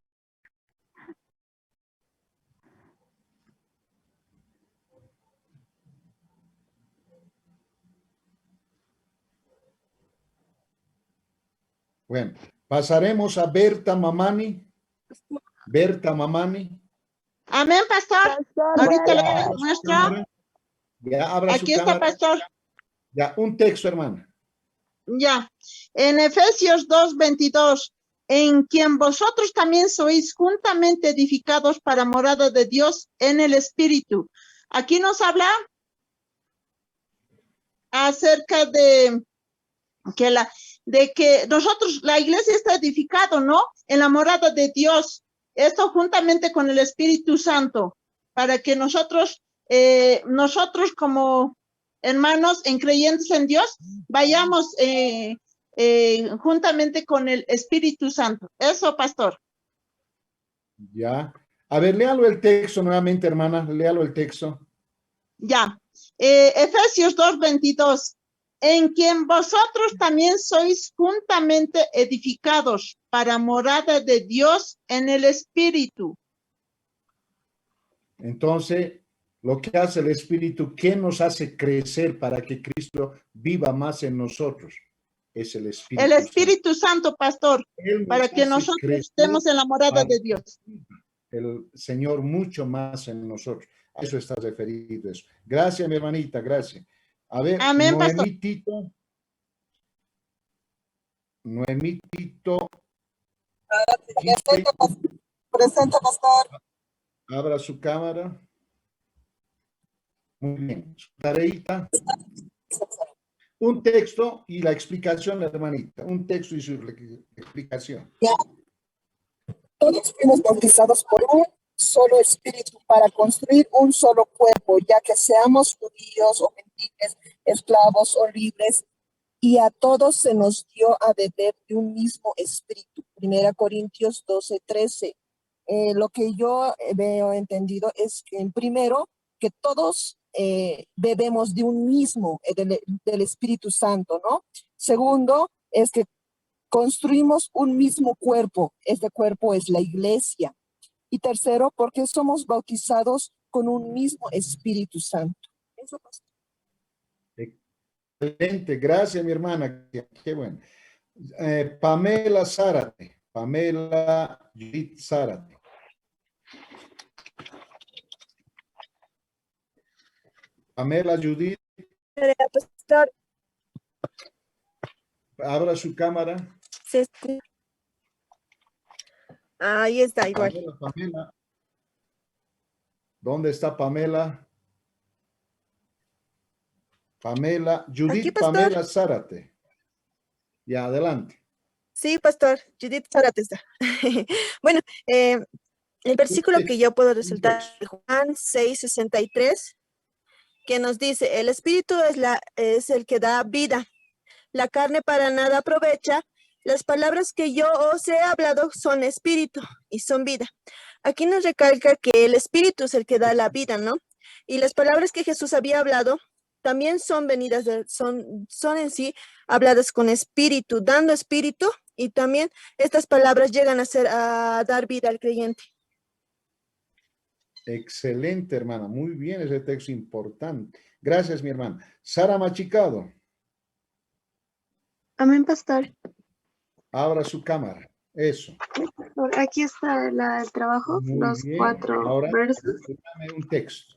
Bueno, pasaremos a Berta Mamani. Berta Mamani. Amén, pastor. Ahorita le muestro. Ya, abra Aquí su está, cámara. pastor. Ya, un texto, hermana. Ya. En Efesios 2:22, en quien vosotros también sois juntamente edificados para morada de Dios en el Espíritu. Aquí nos habla acerca de que nosotros, la iglesia está edificado, ¿no? En la morada de Dios. Esto juntamente con el Espíritu Santo, para que nosotros como hermanos en creyentes en Dios, vayamos juntamente con el Espíritu Santo. Eso, pastor. Ya. A ver, léalo el texto nuevamente, hermana. Léalo el texto. Ya. Efesios 2:22. En quien vosotros también sois juntamente edificados para morada de Dios en el Espíritu. Entonces, lo que hace el Espíritu, ¿qué nos hace crecer para que Cristo viva más en nosotros? Es el Espíritu. El Espíritu Santo, pastor, para que nosotros estemos en la morada de Dios. El Señor mucho más en nosotros. A eso está referido eso. Gracias, mi hermanita, gracias. A ver, amén, Noemí Tito. Noemí Tito. Presente, pastor. Abra su cámara. Muy bien. Su tareita. Un texto y la explicación, hermanita. Un texto y su explicación. Ya. Todos fuimos bautizados por un solo espíritu para construir un solo cuerpo, ya que seamos judíos o gentiles, esclavos o libres, y a todos se nos dio a beber de un mismo espíritu. 1 Corintios 12:13. Lo que yo veo entendido es que, primero, que todos bebemos de un mismo, del Espíritu Santo, ¿no? Segundo, es que construimos un mismo cuerpo. Este cuerpo es la iglesia. Y tercero, porque somos bautizados con un mismo Espíritu Santo. Eso pasa. Excelente, gracias mi hermana, qué bueno. Pamela Zárate, Pamela Judith Zárate. Pamela Judith. Pastor. Abra su cámara. Sí, sí. Ahí está, igual. Pamela. ¿Dónde está Pamela? Pamela, Judith. Aquí, pastor. Pamela Zárate. Ya, adelante. Sí, pastor, Judith Zárate está. Bueno, el versículo que yo puedo resaltar es Juan 6:63, que nos dice, el espíritu es el que da vida. La carne para nada aprovecha. Las palabras que yo os he hablado son espíritu y son vida. Aquí nos recalca que el espíritu es el que da la vida, ¿no? Y las palabras que Jesús había hablado también son venidas, son en sí habladas con espíritu, dando espíritu, y también estas palabras llegan a dar vida al creyente. Excelente, hermana. Muy bien, ese texto importante. Gracias, mi hermana. Sara Machicado. Amén, pastor. Abra su cámara. Eso. Aquí está el trabajo, Muy los bien. 4 Ahora, versos. dame un texto.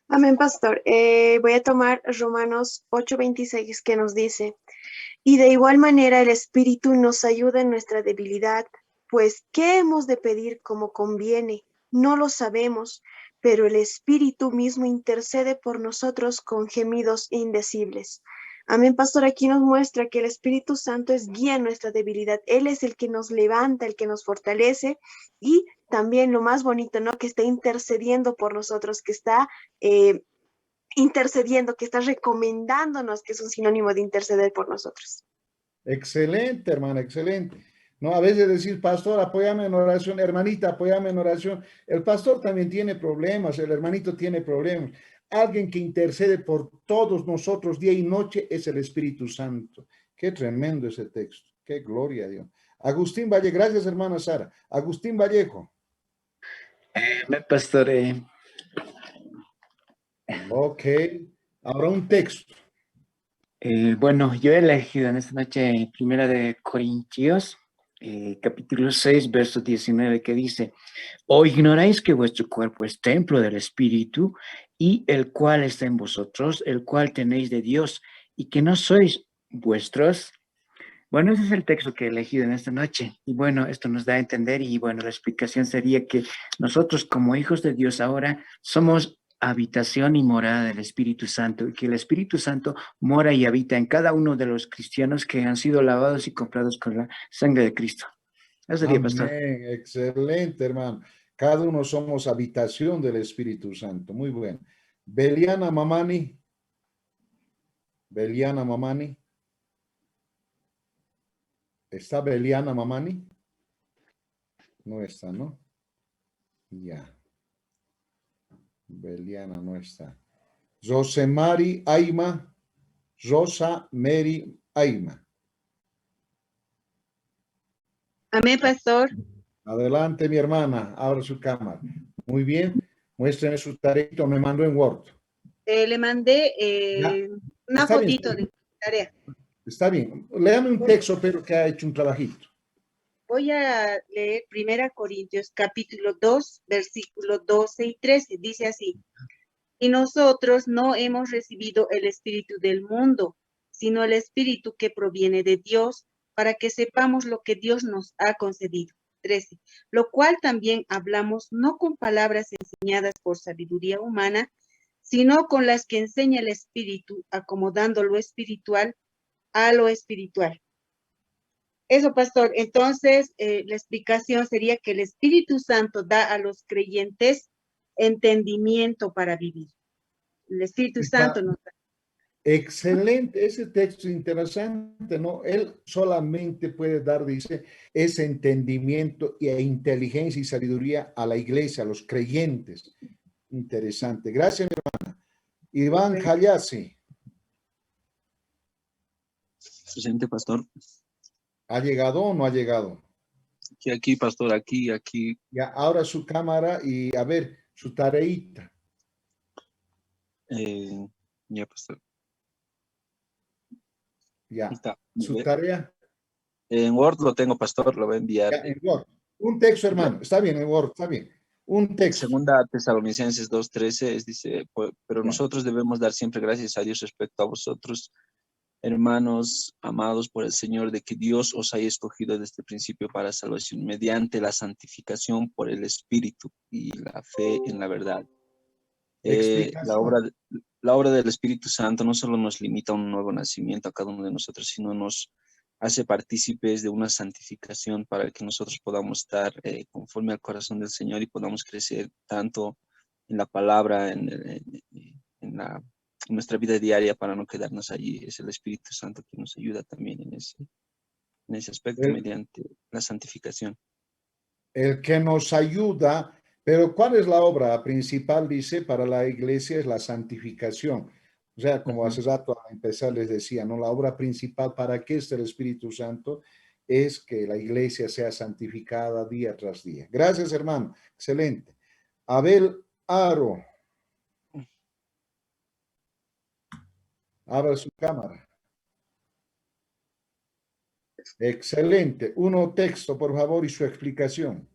Amén, pastor. Voy a tomar Romanos 8:26, que nos dice, y de igual manera el Espíritu nos ayuda en nuestra debilidad, pues ¿qué hemos de pedir como conviene? No lo sabemos, pero el Espíritu mismo intercede por nosotros con gemidos indecibles. Amén, pastor. Aquí nos muestra que el Espíritu Santo es guía en nuestra debilidad. Él es el que nos levanta, el que nos fortalece, y también lo más bonito, ¿no? Que está intercediendo por nosotros, que está intercediendo, que está recomendándonos, que es un sinónimo de interceder por nosotros. Excelente, hermana, excelente. No, a veces decir, pastor, apóyame en oración, hermanita, apóyame en oración. El pastor también tiene problemas, el hermanito tiene problemas. Alguien que intercede por todos nosotros día y noche es el Espíritu Santo. Qué tremendo ese texto. Qué gloria a Dios. Agustín Vallejo, gracias, hermana Sara. Agustín Vallejo. Pastor. Ok, ahora un texto. Bueno, yo he elegido en esta noche 1 Corintios, capítulo 6, verso 19, que dice, ¿o ignoráis que vuestro cuerpo es templo del Espíritu y el cual está en vosotros, el cual tenéis de Dios y que no sois vuestros? Bueno, ese es el texto que he elegido en esta noche. Y bueno, esto nos da a entender, y bueno, la explicación sería que nosotros como hijos de Dios ahora somos habitación y morada del Espíritu Santo, y que el Espíritu Santo mora y habita en cada uno de los cristianos que han sido lavados y comprados con la sangre de Cristo. Eso sería, pastor. Amén, excelente, hermano. Cada uno somos habitación del Espíritu Santo. Muy bueno. Beliana Mamani. Beliana Mamani. ¿Está Beliana Mamani? No está, ¿no? Ya. Beliana no está. Rosemary Aima. Rosa Mary Aima. Amén, pastor. Adelante, mi hermana. Abra su cámara. Muy bien. Muéstrame su tarea. Me mandó en Word. Le mandé una Está bien, fotito de tarea. Está bien. Léame un texto, pero que ha hecho un trabajito. Voy a leer 1 Corintios capítulo 2, versículos 12 y 13. Dice así, y nosotros no hemos recibido el espíritu del mundo, sino el espíritu que proviene de Dios, para que sepamos lo que Dios nos ha concedido. 13. Lo cual también hablamos no con palabras enseñadas por sabiduría humana, sino con las que enseña el Espíritu, acomodando lo espiritual a lo espiritual. Eso, pastor. Entonces, la explicación sería que el Espíritu Santo da a los creyentes entendimiento para vivir. El Espíritu Santo nos da. Excelente, ese texto interesante, ¿no? Él solamente puede dar, dice, ese entendimiento e inteligencia y sabiduría a la iglesia, a los creyentes. Interesante. Gracias, mi hermana. Iván Jayasi. Presente, pastor. ¿Ha llegado o no ha llegado? Aquí, pastor, aquí. Ya, ahora su cámara y a ver, su tareita. Ya, pastor. Ya. Está. ¿Su tarea? En Word lo tengo, pastor, lo voy a enviar. Ya, en Word. Un texto, hermano. Está bien, en Word, está bien. Un texto. Segunda Tesalonicenses 2:13 dice, pero nosotros debemos dar siempre gracias a Dios respecto a vosotros, hermanos amados por el Señor, de que Dios os haya escogido desde el principio para salvación mediante la santificación por el Espíritu y la fe en la verdad. La obra del Espíritu Santo no solo nos limita a un nuevo nacimiento a cada uno de nosotros, sino nos hace partícipes de una santificación para que nosotros podamos estar conforme al corazón del Señor y podamos crecer tanto en la palabra, en nuestra vida diaria, para no quedarnos allí. Es el Espíritu Santo que nos ayuda también en ese aspecto mediante la santificación. El que nos ayuda, pero ¿cuál es la obra principal? Dice, para la iglesia es la santificación. O sea, como hace rato a empezar les decía, ¿no? La obra principal para qué está el Espíritu Santo es que la iglesia sea santificada día tras día. Gracias, hermano. Excelente. Abel Aro. Abra su cámara. Excelente. Uno texto, por favor, y su explicación.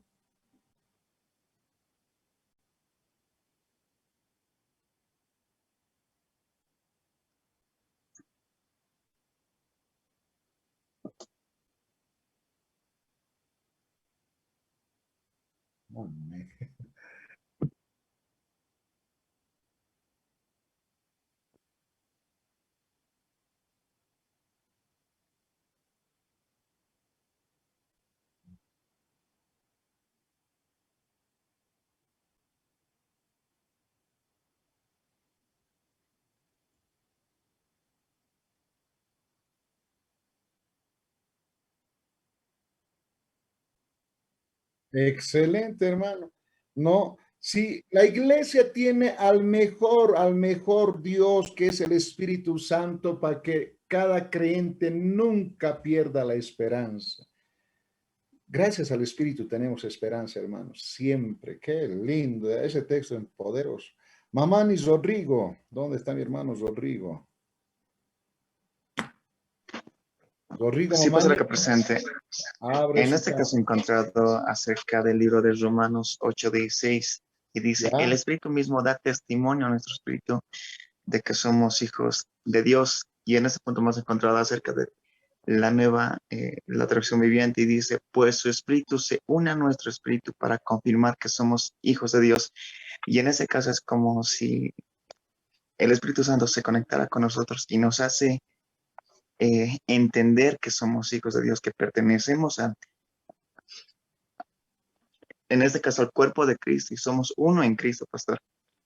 Excelente, hermano. No, si la iglesia tiene al mejor Dios, que es el Espíritu Santo, para que cada creyente nunca pierda la esperanza. Gracias al Espíritu tenemos esperanza, hermanos, siempre. Qué lindo, ese texto es poderoso. Mamanis Rodrigo, ¿dónde está mi hermano Rodrigo? Rodrigo, Sí, pastor, acá presente. Abre En su este caso he cámara. encontrado acerca del libro de Romanos 8:16 y dice, ¿Ya? el Espíritu mismo da testimonio a nuestro espíritu de que somos hijos de Dios. Y en este punto más he encontrado acerca de la traducción viviente y dice, pues su espíritu se une a nuestro espíritu para confirmar que somos hijos de Dios. Y en ese caso es como si el Espíritu Santo se conectara con nosotros y nos hace entender que somos hijos de Dios, que pertenecemos en este caso al cuerpo de Cristo y somos uno en Cristo, pastor.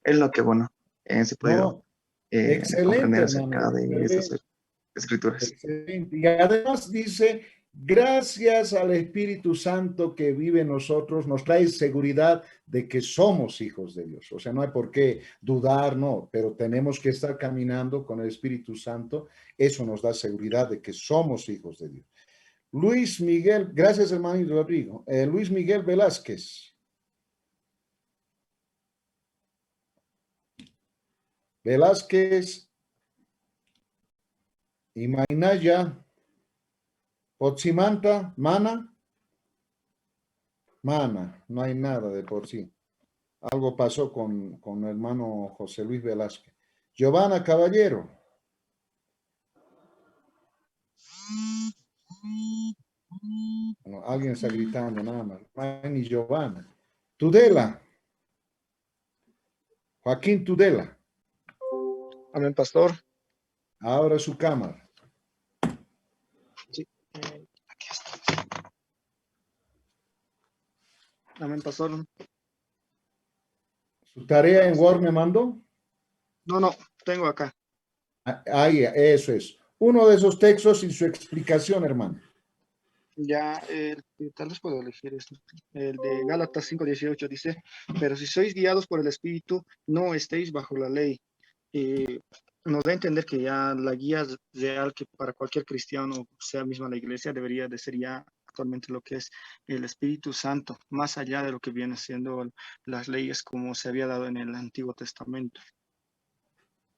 Es lo que, bueno, se ha podido Excelente, comprender hermano. acerca de estas Excelente. escrituras. Excelente. Y además dice, gracias al Espíritu Santo que vive en nosotros, nos trae seguridad de que somos hijos de Dios. O sea, no hay por qué dudar, no, pero tenemos que estar caminando con el Espíritu Santo. Eso nos da seguridad de que somos hijos de Dios. Luis Miguel, gracias hermano Rodrigo. Luis Miguel Velázquez. Velázquez y Mainaya. Potzimanta, Mana, no hay nada de por sí. Algo pasó con el hermano José Luis Velázquez. Giovanna Caballero. Bueno, alguien está gritando nada más. No hay ni Giovanna. Tudela. Joaquín Tudela. Amén, pastor. Abra su cámara. Sí. Aquí está. Amén, pastor. ¿Su tarea en Word me mandó? No, tengo acá. Ahí, eso es. Uno de esos textos y su explicación, hermano. Ya, tal vez puedo elegir esto. El de Gálatas 5:18 dice, pero si sois guiados por el Espíritu, no estéis bajo la ley. Nos da a entender que ya la guía real que para cualquier cristiano, sea misma la iglesia, debería de ser ya actualmente lo que es el Espíritu Santo, más allá de lo que viene siendo las leyes como se había dado en el Antiguo Testamento.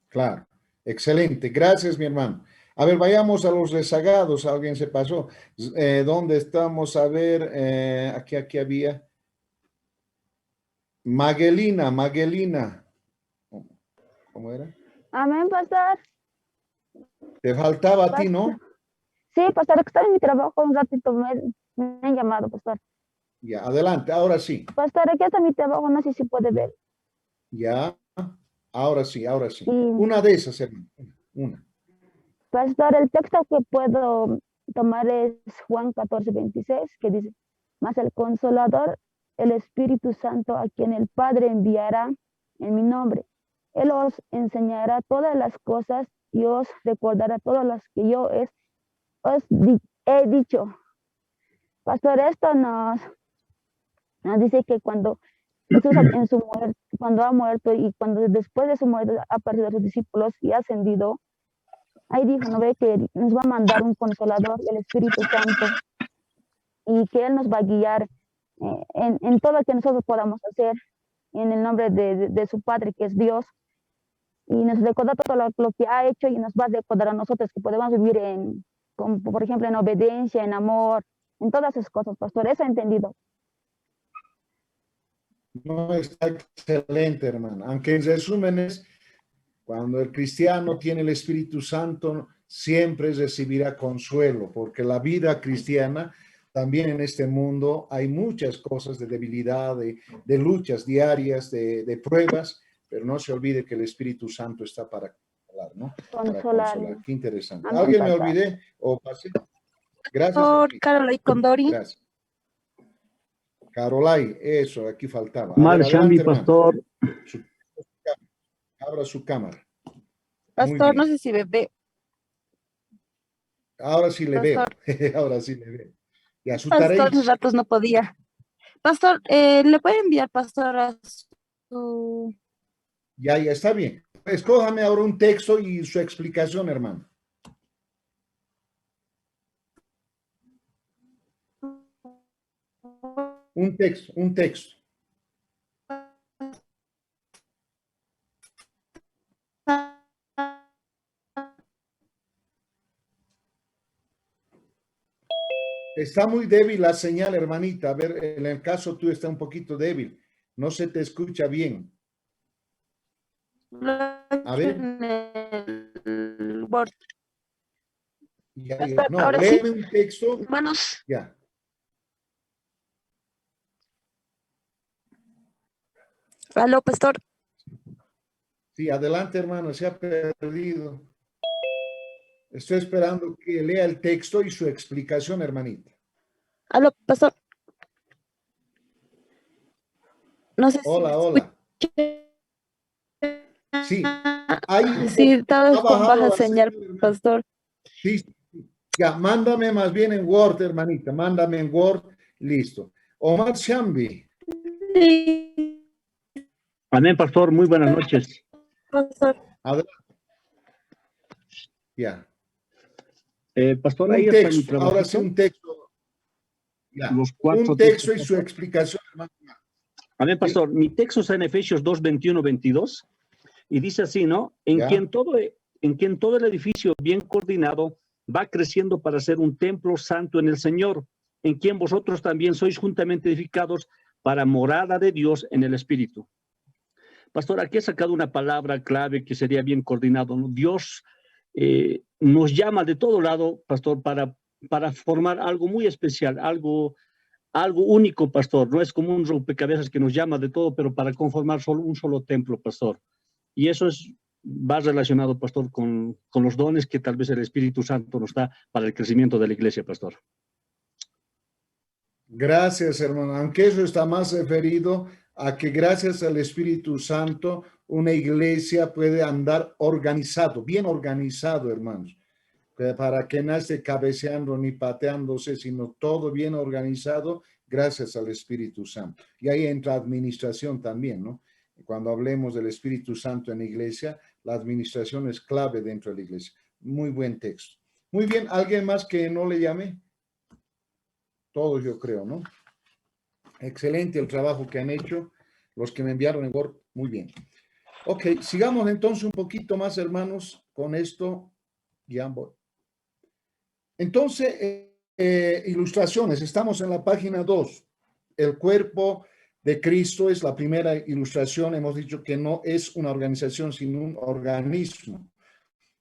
Claro, excelente. Gracias, mi hermano. A ver, vayamos a los rezagados. Alguien se pasó. ¿Dónde estamos? A ver, aquí había. Maguelina. ¿Cómo era? Amén, pastor. Te faltaba a ti, ¿no? Sí, pastor, que estoy en mi trabajo un ratito, me han llamado, pastor. Ya, adelante, ahora sí. Pastor, aquí está mi trabajo, no sé si puede ver. Ya, ahora sí. Una de esas, hermano. Una. Pastor, el texto que puedo tomar es Juan 14:26, que dice, mas el Consolador, el Espíritu Santo, a quien el Padre enviará en mi nombre, Él os enseñará todas las cosas y os recordará todas las que yo os he dicho. Pastor, esto nos dice que cuando Jesús en su muerte, cuando ha muerto y cuando después de su muerte ha aparecido a sus discípulos y ha ascendido, ahí dijo, ¿no ve? Que nos va a mandar un Consolador, el Espíritu Santo, y que Él nos va a guiar en todo lo que nosotros podamos hacer en el nombre de su Padre, que es Dios, y nos recuerda todo lo que ha hecho y nos va a recordar a nosotros que podemos vivir como, por ejemplo, en obediencia, en amor, en todas esas cosas, pastor. Eso he entendido. No, está excelente, hermano. Aunque en resumen es, cuando el cristiano tiene el Espíritu Santo, siempre recibirá consuelo, porque la vida cristiana, también en este mundo, hay muchas cosas de debilidad, de luchas diarias, de pruebas, pero no se olvide que el Espíritu Santo está para consolar, ¿no? Para consolar. Qué interesante. Amén, ¿Alguien me pastor. olvidé o pasé? Gracias. Pastor Carolai Condori. Gracias. Carolai, eso, aquí faltaba. Mar Adelante, Shambi, hermano. pastor. Abra su cámara. Pastor, no sé si me ve. Ahora sí le Pastor. veo. Ahora sí le veo. Ya, su Pastor, tarea. los ratos no podía. Pastor, ¿le puede enviar, pastor, a su... Ya, está bien. Escójame ahora un texto y su explicación, hermano. Un texto. Está muy débil la señal, hermanita. A ver, en el caso tú está un poquito débil. No se te escucha bien. A ver. Ya. No, léeme un texto. Hermanos. Ya. Aló, pastor. Sí, adelante, hermano, se ha perdido. Estoy esperando que lea el texto y su explicación, hermanita. Aló, pastor. No sé Hola. Sí. Sí, estaba con baja señal, pastor. Sí. Ya, mándame más bien en Word, hermanita. Mándame en Word. Listo. Omar Shambi. Amén, pastor. Muy buenas noches. Pastor. Adelante. Ya. Pastor, Un ahí está mi texto, trabajito. ahora sí un texto. Ya. Los cuatro Un texto y textos, su explicación, hermano. Amén, pastor. Mi texto está en Efesios 2, 21, 22. Y dice así, ¿no? En quien todo el edificio bien coordinado va creciendo para ser un templo santo en el Señor, en quien vosotros también sois juntamente edificados para morada de Dios en el Espíritu. Pastor, aquí he sacado una palabra clave que sería bien coordinado, ¿no? Dios nos llama de todo lado, pastor, para formar algo muy especial, algo único, pastor. No es como un rompecabezas que nos llama de todo, pero para conformar un solo templo, pastor. Y eso es va relacionado, pastor, con los dones que tal vez el Espíritu Santo nos da para el crecimiento de la iglesia, pastor. Gracias, hermano. Aunque eso está más referido a que gracias al Espíritu Santo una iglesia puede andar organizado, bien organizado, hermanos. Para que no esté cabeceando ni pateándose, sino todo bien organizado gracias al Espíritu Santo. Y ahí entra administración también, ¿no? Cuando hablemos del Espíritu Santo en la iglesia, la administración es clave dentro de la iglesia. Muy buen texto. Muy bien, ¿alguien más que no le llame? Todos yo creo, ¿no? Excelente el trabajo que han hecho. Los que me enviaron en Word, muy bien. Ok, sigamos entonces un poquito más, hermanos, con esto. Ya voy. Entonces, ilustraciones. Estamos en la página 2. El cuerpo de Cristo es la primera ilustración. Hemos dicho que no es una organización, sino un organismo,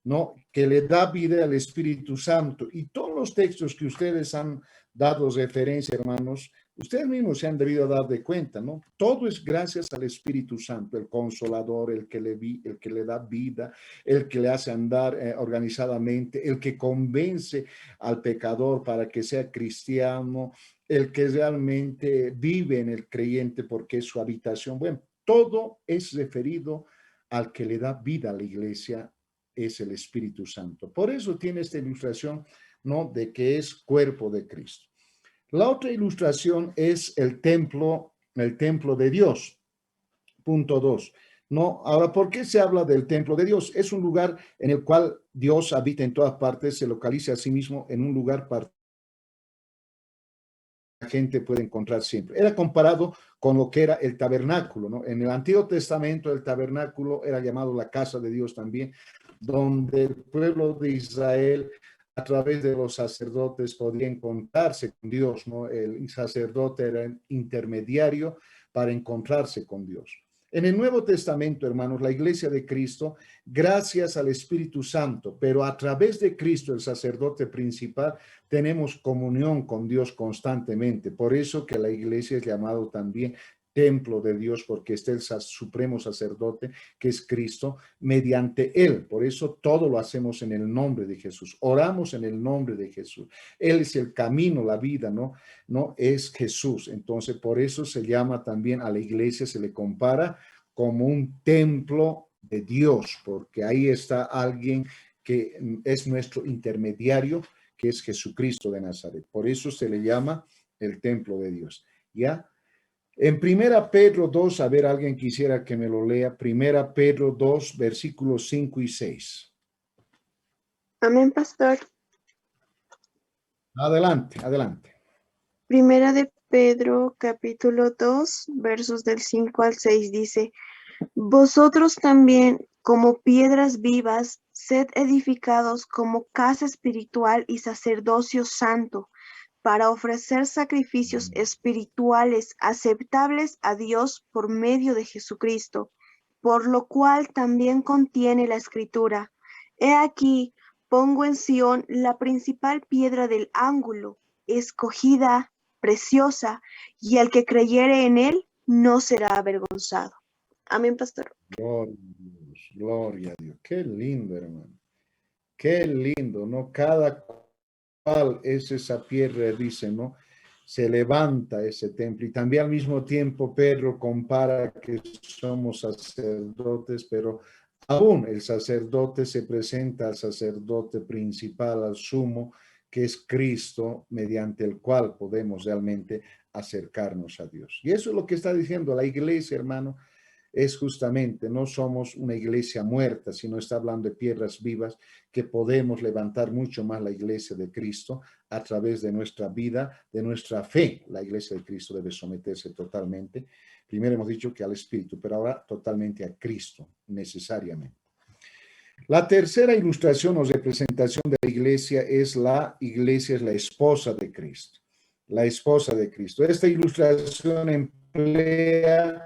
¿no? Que le da vida al Espíritu Santo. Y todos los textos que ustedes han dado referencia, hermanos, ustedes mismos se han debido dar de cuenta, ¿no? Todo es gracias al Espíritu Santo, el Consolador, el que le da vida, el que le hace andar organizadamente, el que convence al pecador para que sea cristiano, el que realmente vive en el creyente porque es su habitación. Bueno, todo es referido al que le da vida a la iglesia, es el Espíritu Santo. Por eso tiene esta ilustración, ¿no? De que es cuerpo de Cristo. La otra ilustración es el templo de Dios. Punto 2. No, ahora, ¿por qué se habla del templo de Dios? Es un lugar en el cual Dios habita en todas partes, se localiza a sí mismo en un lugar particular. La gente puede encontrar siempre. Era comparado con lo que era el tabernáculo, ¿no? En el Antiguo Testamento el tabernáculo era llamado la casa de Dios también, donde el pueblo de Israel a través de los sacerdotes podía encontrarse con Dios, ¿no? El sacerdote era el intermediario para encontrarse con Dios. En el Nuevo Testamento, hermanos, la iglesia de Cristo, gracias al Espíritu Santo, pero a través de Cristo, el sacerdote principal, tenemos comunión con Dios constantemente. Por eso que la iglesia es llamado también templo de Dios, porque está el supremo sacerdote, que es Cristo, mediante Él. Por eso todo lo hacemos en el nombre de Jesús. Oramos en el nombre de Jesús. Él es el camino, la vida, ¿no? No es Jesús. Entonces, por eso se llama también a la iglesia, se le compara como un templo de Dios, porque ahí está alguien que es nuestro intermediario, que es Jesucristo de Nazaret. Por eso se le llama el templo de Dios. ¿Ya? En 1 Pedro 2, a ver, alguien quisiera que me lo lea. 1 Pedro 2, versículos 5 y 6. Amén, pastor. Adelante, adelante. Primera de Pedro, capítulo 2, versos del 5 al 6 dice: Vosotros también, como piedras vivas, sed edificados como casa espiritual y sacerdocio santo, para ofrecer sacrificios espirituales aceptables a Dios por medio de Jesucristo, por lo cual también contiene la Escritura: He aquí, pongo en Sión la principal piedra del ángulo, escogida, preciosa, y el que creyere en él no será avergonzado. Amén, pastor. Gloria a Dios, gloria a Dios. Qué lindo, hermano. Qué lindo, ¿no? Cada cual es esa piedra, dice, ¿no? Se levanta ese templo. Y también al mismo tiempo Pedro compara que somos sacerdotes, pero aún el sacerdote se presenta al sacerdote principal, al sumo, que es Cristo, mediante el cual podemos realmente acercarnos a Dios. Y eso es lo que está diciendo la iglesia, hermano, es justamente, no somos una iglesia muerta, sino está hablando de piedras vivas que podemos levantar mucho más la iglesia de Cristo a través de nuestra vida, de nuestra fe. La iglesia de Cristo debe someterse totalmente. Primero hemos dicho que al Espíritu, pero ahora totalmente a Cristo, necesariamente. La tercera ilustración o representación de la iglesia es la esposa de Cristo. La esposa de Cristo. Esta ilustración emplea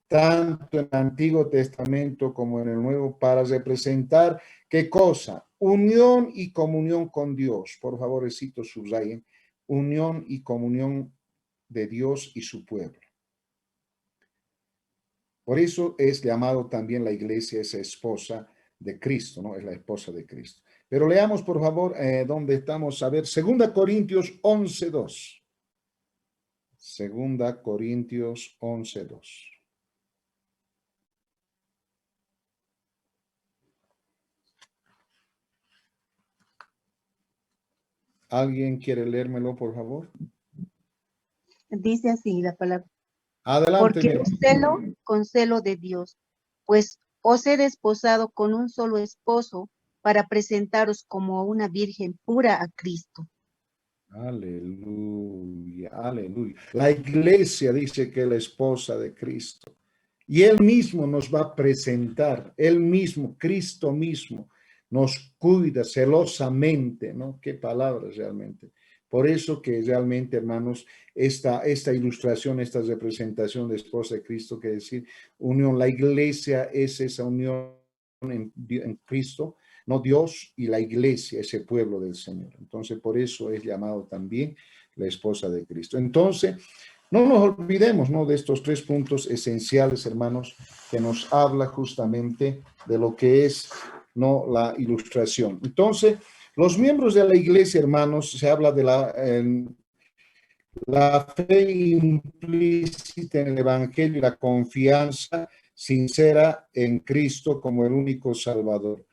tanto en el Antiguo Testamento como en el Nuevo para representar ¿qué cosa? Unión y comunión con Dios. Por favorecito subrayen. Unión y comunión de Dios y su pueblo. Por eso es llamado también la iglesia esa esposa de Cristo, ¿no? Es la esposa de Cristo. Pero leamos, por favor, donde estamos. A ver, 2 Corintios 11:2. 2 Corintios 11:2. ¿Alguien quiere leérmelo, por favor? Dice así la palabra. Adelante. Porque os celo con celo de Dios, pues os he desposado con un solo esposo para presentaros como una virgen pura a Cristo. Aleluya, aleluya. La iglesia dice que es la esposa de Cristo. Y Él mismo nos va a presentar, Él mismo, Cristo mismo, nos cuida celosamente, ¿no? Qué palabras realmente. Por eso que realmente, hermanos, esta ilustración, esta representación de esposa de Cristo, quiere decir unión. La iglesia es esa unión en Cristo, no Dios y la iglesia, ese pueblo del Señor. Entonces, por eso es llamado también la esposa de Cristo. Entonces, no nos olvidemos, ¿no?, de estos 3 puntos esenciales, hermanos, que nos habla justamente de lo que es, ¿no?, la ilustración. Entonces, los miembros de la iglesia, hermanos, se habla de la fe implícita en el evangelio y la confianza sincera en Cristo como el único Salvador.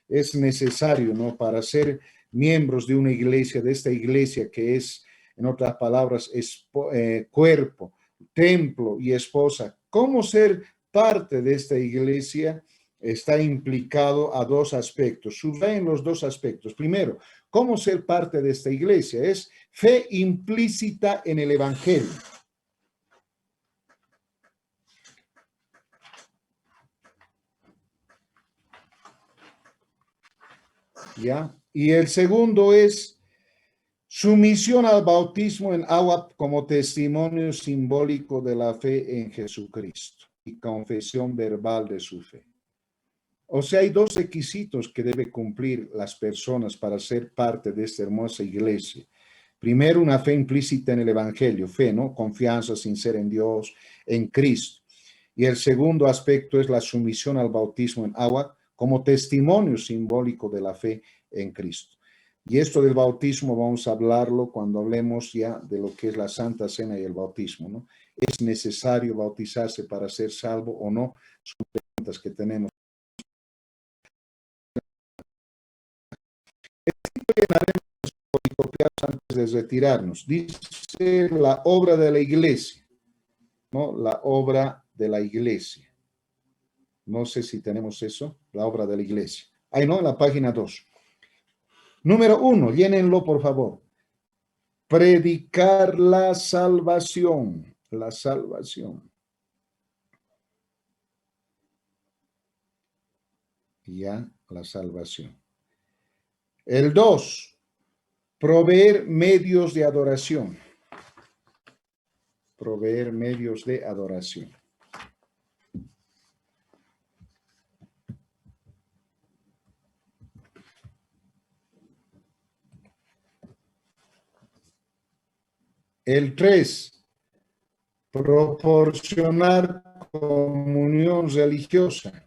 Es necesario, ¿no?, para ser miembros de una iglesia, de esta iglesia que es, en otras palabras, cuerpo, templo y esposa. ¿Cómo ser parte de esta iglesia? Está implicado a 2 aspectos. Subrayen los 2 aspectos. Primero, ¿cómo ser parte de esta iglesia? Es fe implícita en el evangelio. ¿Ya? Y el segundo es sumisión al bautismo en agua como testimonio simbólico de la fe en Jesucristo y confesión verbal de su fe. O sea, hay 2 requisitos que deben cumplir las personas para ser parte de esta hermosa iglesia. Primero, una fe implícita en el evangelio, fe, ¿no? Confianza sincera en Dios, en Cristo. Y el segundo aspecto es la sumisión al bautismo en agua como testimonio simbólico de la fe en Cristo. Y esto del bautismo vamos a hablarlo cuando hablemos ya de lo que es la Santa Cena y el bautismo, ¿no? ¿Es necesario bautizarse para ser salvo o no? Son preguntas que tenemos. Antes de retirarnos, dice la obra de la iglesia, ¿no? La obra de la iglesia. No sé si tenemos eso, la obra de la iglesia. Ahí no, en la página 2. Número 1, llénenlo por favor. Predicar la salvación. La salvación. Ya, la salvación. El 2, proveer medios de adoración. Proveer medios de adoración. El 3, proporcionar comunión religiosa.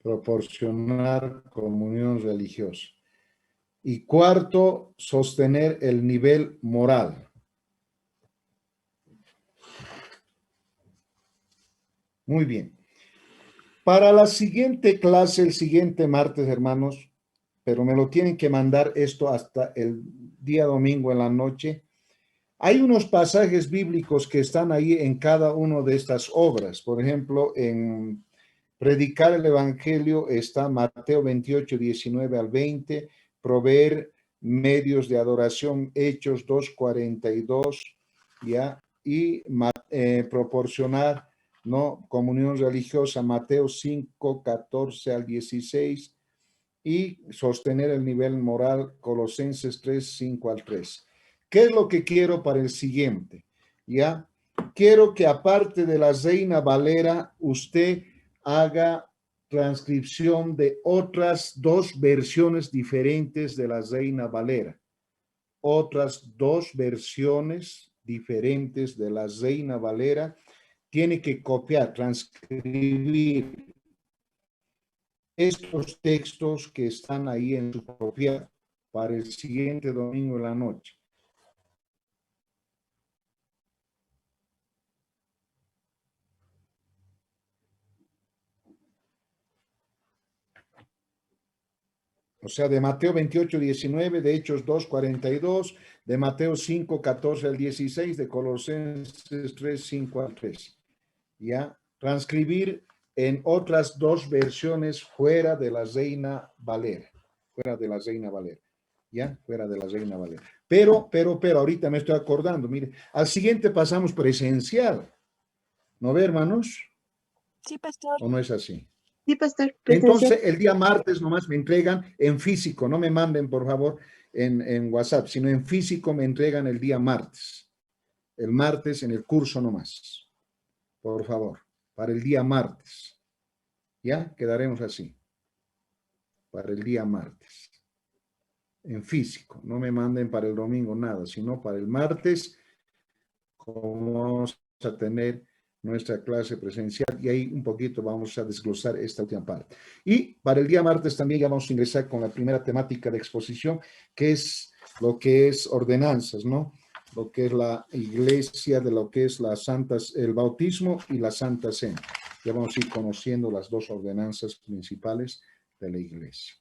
Proporcionar comunión religiosa. Y 4, sostener el nivel moral. Muy bien. Para la siguiente clase, el siguiente martes, hermanos, pero me lo tienen que mandar esto hasta el día domingo en la noche. Hay unos pasajes bíblicos que están ahí en cada una de estas obras. Por ejemplo, en predicar el evangelio está Mateo 28, 19 al 20, proveer medios de adoración, Hechos 2, 42, ¿ya? Y proporcionar, ¿no?, comunión religiosa, Mateo 5, 14 al 16, y sostener el nivel moral, Colosenses 3, 5 al 3. ¿Qué es lo que quiero para el siguiente? ¿Ya? Quiero que aparte de la Reina Valera, usted haga transcripción de otras dos versiones diferentes de la Reina Valera. Otras dos versiones diferentes de la Reina Valera. Tiene que copiar, transcribir estos textos que están ahí en su copia para el siguiente domingo en la noche. O sea, de Mateo 28, 19, de Hechos 2, 42, de Mateo 5, 14 al 16, de Colosenses 3, 5 al 3. ¿Ya? Transcribir en otras dos versiones fuera de la Reina Valera. Fuera de la Reina Valera. ¿Ya? Fuera de la Reina Valera. Pero, ahorita me estoy acordando. Mire, al siguiente pasamos presencial. ¿No ve, hermanos? Sí, pastor. ¿O no es así? Sí, pastor. Entonces, el día martes nomás me entregan en físico, no me manden, por favor, en WhatsApp, sino en físico me entregan el día martes. El martes en el curso nomás. Por favor, para el día martes. ¿Ya? Quedaremos así. Para el día martes. En físico. No me manden para el domingo nada, sino para el martes, como vamos a tener nuestra clase presencial, y ahí un poquito vamos a desglosar esta última parte. Y para el día martes también ya vamos a ingresar con la primera temática de exposición, que es lo que es ordenanzas, ¿no? Lo que es la iglesia, de lo que es las santas, el bautismo y la Santa Cena. Ya vamos a ir conociendo las dos ordenanzas principales de la iglesia.